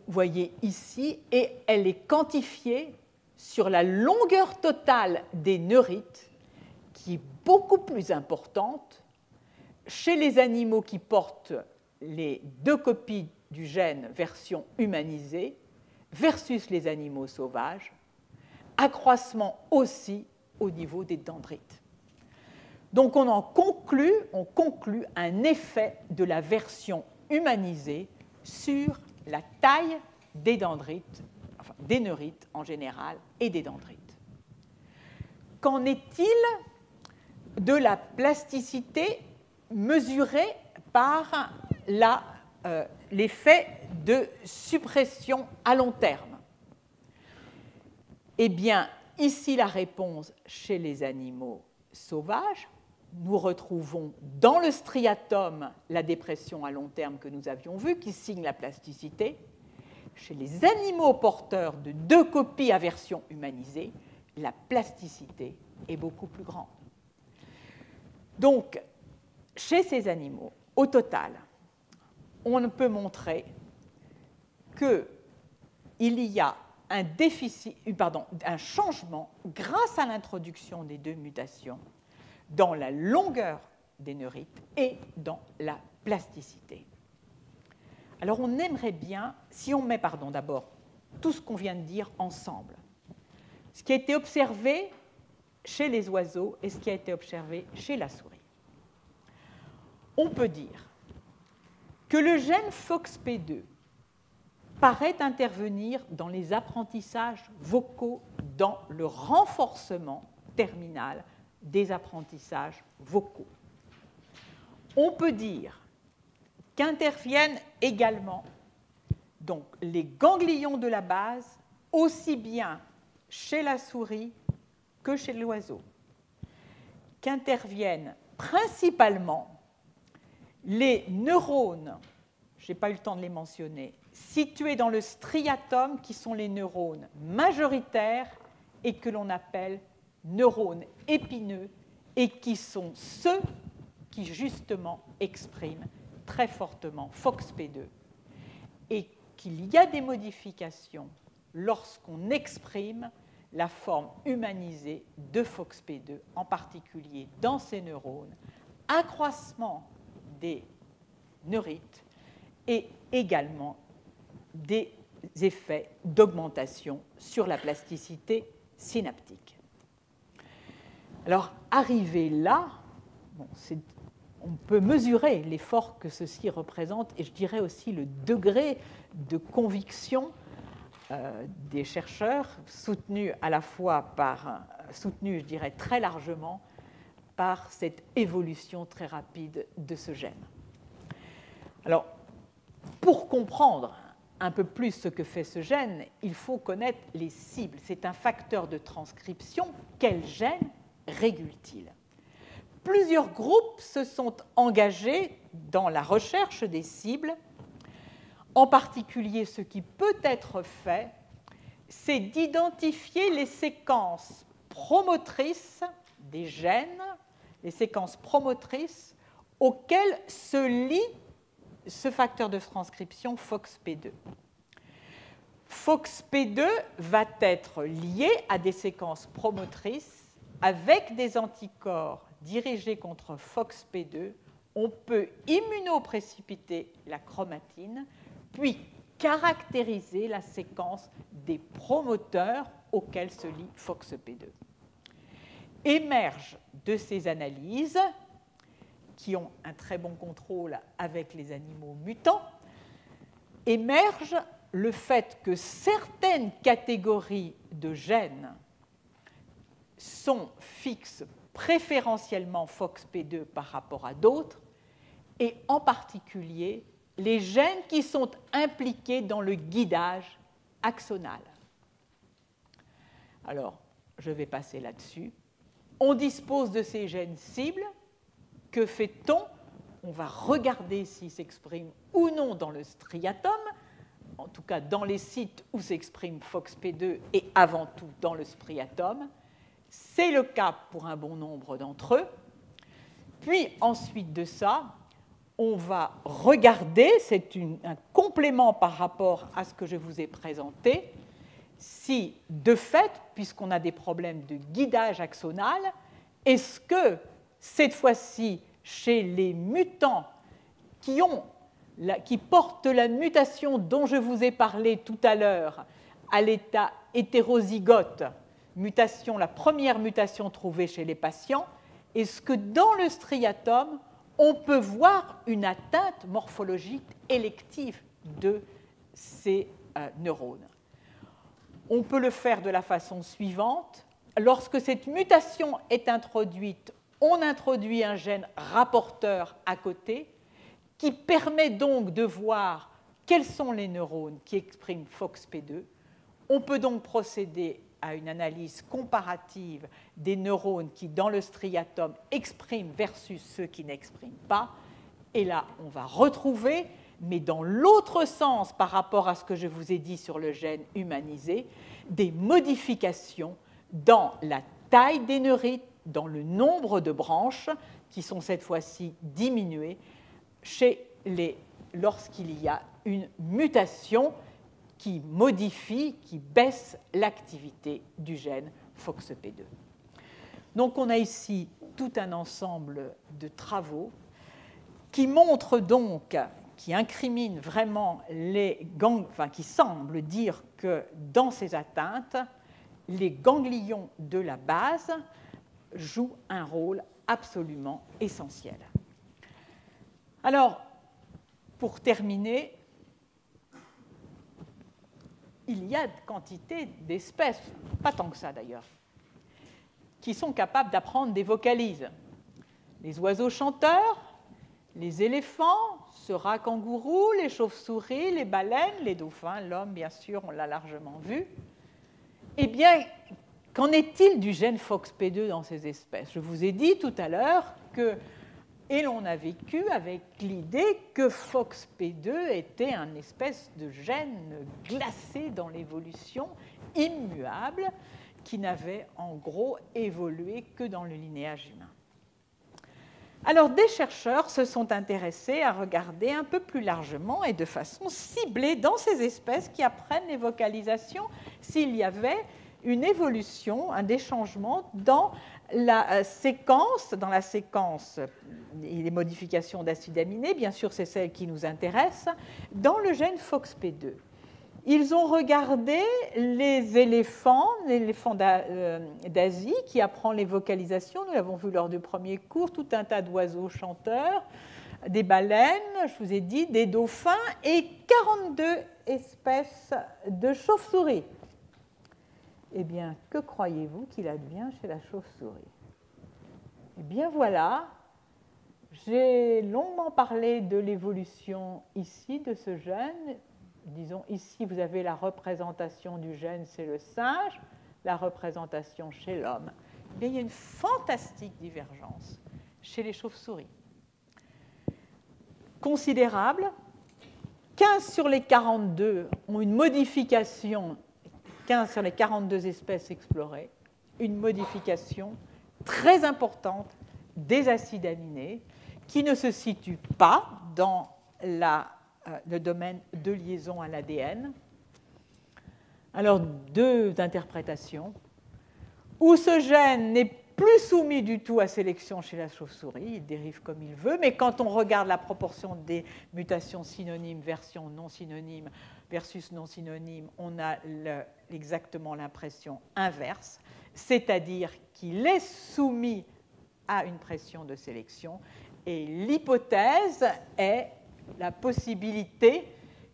voyez ici, et elle est quantifiée sur la longueur totale des neurites, qui est beaucoup plus importante chez les animaux qui portent les 2 copies du gène version humanisée versus les animaux sauvages, accroissement aussi au niveau des dendrites. Donc on conclut un effet de la version humanisée sur la taille des dendrites, enfin des neurites en général et des dendrites. Qu'en est-il de la plasticité mesurée par l'effet de suppression à long terme? Eh bien, ici la réponse chez les animaux sauvages. Nous retrouvons dans le striatum la dépression à long terme que nous avions vue, qui signe la plasticité. Chez les animaux porteurs de 2 copies à version humanisée, la plasticité est beaucoup plus grande. Donc, chez ces animaux, au total, on peut montrer qu'il y a un changement grâce à l'introduction des 2 mutations dans la longueur des neurites et dans la plasticité. Alors on aimerait bien, si on met d'abord tout ce qu'on vient de dire ensemble, ce qui a été observé chez les oiseaux et ce qui a été observé chez la souris, on peut dire que le gène FOXP2 paraît intervenir dans les apprentissages vocaux, dans le renforcement terminal des apprentissages vocaux. On peut dire qu'interviennent également donc, les ganglions de la base, aussi bien chez la souris que chez l'oiseau, qu'interviennent principalement les neurones, je n'ai pas eu le temps de les mentionner, situés dans le striatum, qui sont les neurones majoritaires et que l'on appelle neurones épineux, et qui sont ceux qui justement expriment très fortement FOXP2, et qu'il y a des modifications lorsqu'on exprime la forme humanisée de FOXP2, en particulier dans ces neurones, accroissement des neurites et également des effets d'augmentation sur la plasticité synaptique. Alors, arrivé là, on peut mesurer l'effort que ceci représente et je dirais aussi le degré de conviction des chercheurs, soutenus à la fois soutenus, je dirais, très largement par cette évolution très rapide de ce gène. Alors, pour comprendre un peu plus ce que fait ce gène, il faut connaître les cibles. C'est un facteur de transcription. Quel gène régule-t-il ? Plusieurs groupes se sont engagés dans la recherche des cibles. En particulier, ce qui peut être fait, c'est d'identifier les séquences promotrices des gènes, les séquences promotrices auxquelles se lie ce facteur de transcription FOXP2. FOXP2 va être lié à des séquences promotrices avec des anticorps dirigés contre FOXP2. On peut immunoprécipiter la chromatine, puis caractériser la séquence des promoteurs auxquels se lie FOXP2. Émerge de ces analyses, qui ont un très bon contrôle avec les animaux mutants, émerge le fait que certaines catégories de gènes fixent préférentiellement FOXP2 par rapport à d'autres, et en particulier les gènes qui sont impliqués dans le guidage axonal. Alors, je vais passer là-dessus. On dispose de ces gènes cibles. Que fait-on ? On va regarder s'ils s'expriment ou non dans le striatum, en tout cas dans les sites où s'exprime FOXP2 et avant tout dans le striatum. C'est le cas pour un bon nombre d'entre eux. Puis ensuite de ça, on va regarder, c'est un complément par rapport à ce que je vous ai présenté, si de fait, puisqu'on a des problèmes de guidage axonal, est-ce que cette fois-ci, chez les mutants qui ont qui porte la mutation dont je vous ai parlé tout à l'heure à l'état hétérozygote, la première mutation trouvée chez les patients, est-ce que dans le striatum, on peut voir une atteinte morphologique élective de ces neurones? On peut le faire de la façon suivante. Lorsque cette mutation est introduite, on introduit un gène rapporteur à côté qui permet donc de voir quels sont les neurones qui expriment FOXP2. On peut donc procéder à une analyse comparative des neurones qui, dans le striatum, expriment versus ceux qui n'expriment pas. Et là, on va retrouver, mais dans l'autre sens par rapport à ce que je vous ai dit sur le gène humanisé, des modifications dans la taille des neurites, dans le nombre de branches, qui sont cette fois-ci diminuées lorsqu'il y a une mutation qui modifie, qui baisse l'activité du gène FOXP2. Donc on a ici tout un ensemble de travaux qui montrent donc, qui incriminent vraiment qui semblent dire que dans ces atteintes, les ganglions de la base jouent un rôle absolument essentiel. Alors, pour terminer, il y a de quantité d'espèces, pas tant que ça d'ailleurs, qui sont capables d'apprendre des vocalises. Les oiseaux chanteurs, les éléphants, ce rat kangourou, les chauves-souris, les baleines, les dauphins, l'homme, bien sûr, on l'a largement vu. Eh bien, qu'en est-il du gène FOXP2 dans ces espèces? Je vous ai dit tout à l'heure que, et l'on a vécu avec l'idée que FOXP2 était un espèce de gène glacé dans l'évolution, immuable, qui n'avait en gros évolué que dans le linéage humain. Alors, des chercheurs se sont intéressés à regarder un peu plus largement et de façon ciblée dans ces espèces qui apprennent les vocalisations s'il y avait une évolution, des changements dans la séquence et les modifications d'acides aminés, bien sûr c'est celle qui nous intéresse, dans le gène FOXP2. Ils ont regardé les éléphants d'Asie qui apprennent les vocalisations. Nous l'avons vu lors du premier cours, tout un tas d'oiseaux chanteurs, des baleines, je vous ai dit, des dauphins et 42 espèces de chauves-souris. Eh bien, que croyez-vous qu'il advient chez la chauve-souris? Eh bien, voilà, j'ai longuement parlé de l'évolution ici de ce gène. Disons, ici, vous avez la représentation du gène, c'est le singe, la représentation chez l'homme. Eh bien, il y a une fantastique divergence chez les chauves-souris. Considérable, 15 sur les 42 ont une modification, 15 sur les 42 espèces explorées, une modification très importante des acides aminés qui ne se situe pas dans le domaine de liaison à l'ADN. Alors, deux interprétations. Ou ce gène n'est plus soumis du tout à sélection chez la chauve-souris, il dérive comme il veut, mais quand on regarde la proportion des mutations synonymes versus non synonymes, on a exactement l'impression inverse, c'est-à-dire qu'il est soumis à une pression de sélection, et l'hypothèse est la possibilité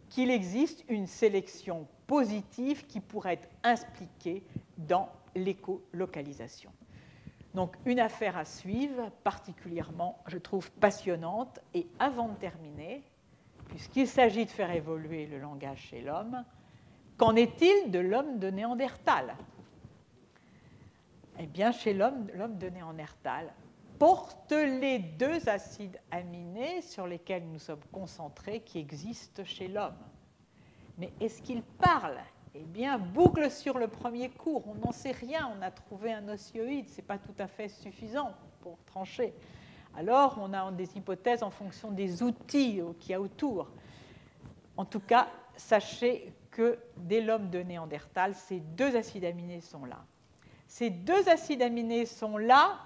qu'il existe une sélection positive qui pourrait être impliquée dans l'écolocalisation. Donc, une affaire à suivre, particulièrement, je trouve, passionnante. Et avant de terminer, puisqu'il s'agit de faire évoluer le langage chez l'homme, qu'en est-il de l'homme de Néandertal? Eh bien, chez l'homme de Néandertal porte les deux acides aminés sur lesquels nous sommes concentrés qui existent chez l'homme. Mais est-ce qu'il parle? Eh bien, boucle sur le premier cours, on n'en sait rien, on a trouvé un ocioïde, ce n'est pas tout à fait suffisant pour trancher. Alors, on a des hypothèses en fonction des outils qu'il y a autour. En tout cas, sachez que dès l'homme de Néandertal, ces deux acides aminés sont là. Ces deux acides aminés sont là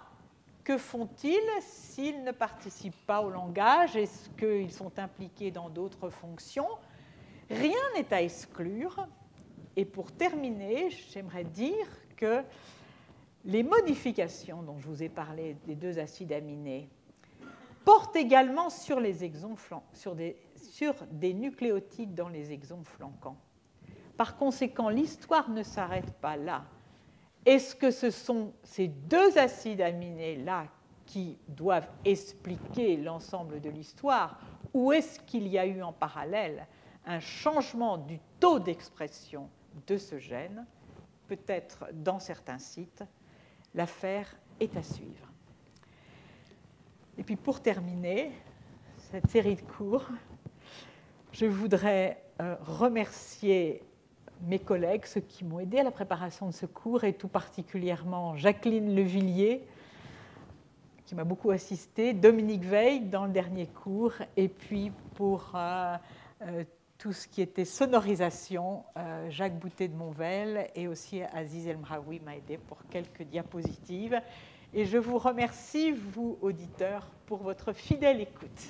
que font-ils s'ils ne participent pas au langage? Est-ce qu'ils sont impliqués dans d'autres fonctions? Rien n'est à exclure. Et pour terminer, j'aimerais dire que les modifications dont je vous ai parlé des deux acides aminés portent également sur les exons sur des nucléotides dans les exons flanquants. Par conséquent, l'histoire ne s'arrête pas là. Est-ce que ce sont ces deux acides aminés-là qui doivent expliquer l'ensemble de l'histoire, ou est-ce qu'il y a eu en parallèle un changement du taux d'expression de ce gène? Peut-être dans certains sites. L'affaire est à suivre. Et puis pour terminer cette série de cours, je voudrais remercier mes collègues, ceux qui m'ont aidé à la préparation de ce cours, et tout particulièrement Jacqueline Levillier, qui m'a beaucoup assisté, Dominique Veil dans le dernier cours, et puis pour tout ce qui était sonorisation, Jacques Boutet de Monvel, et aussi Aziz El Mraoui m'a aidé pour quelques diapositives. Et je vous remercie, vous, auditeurs, pour votre fidèle écoute.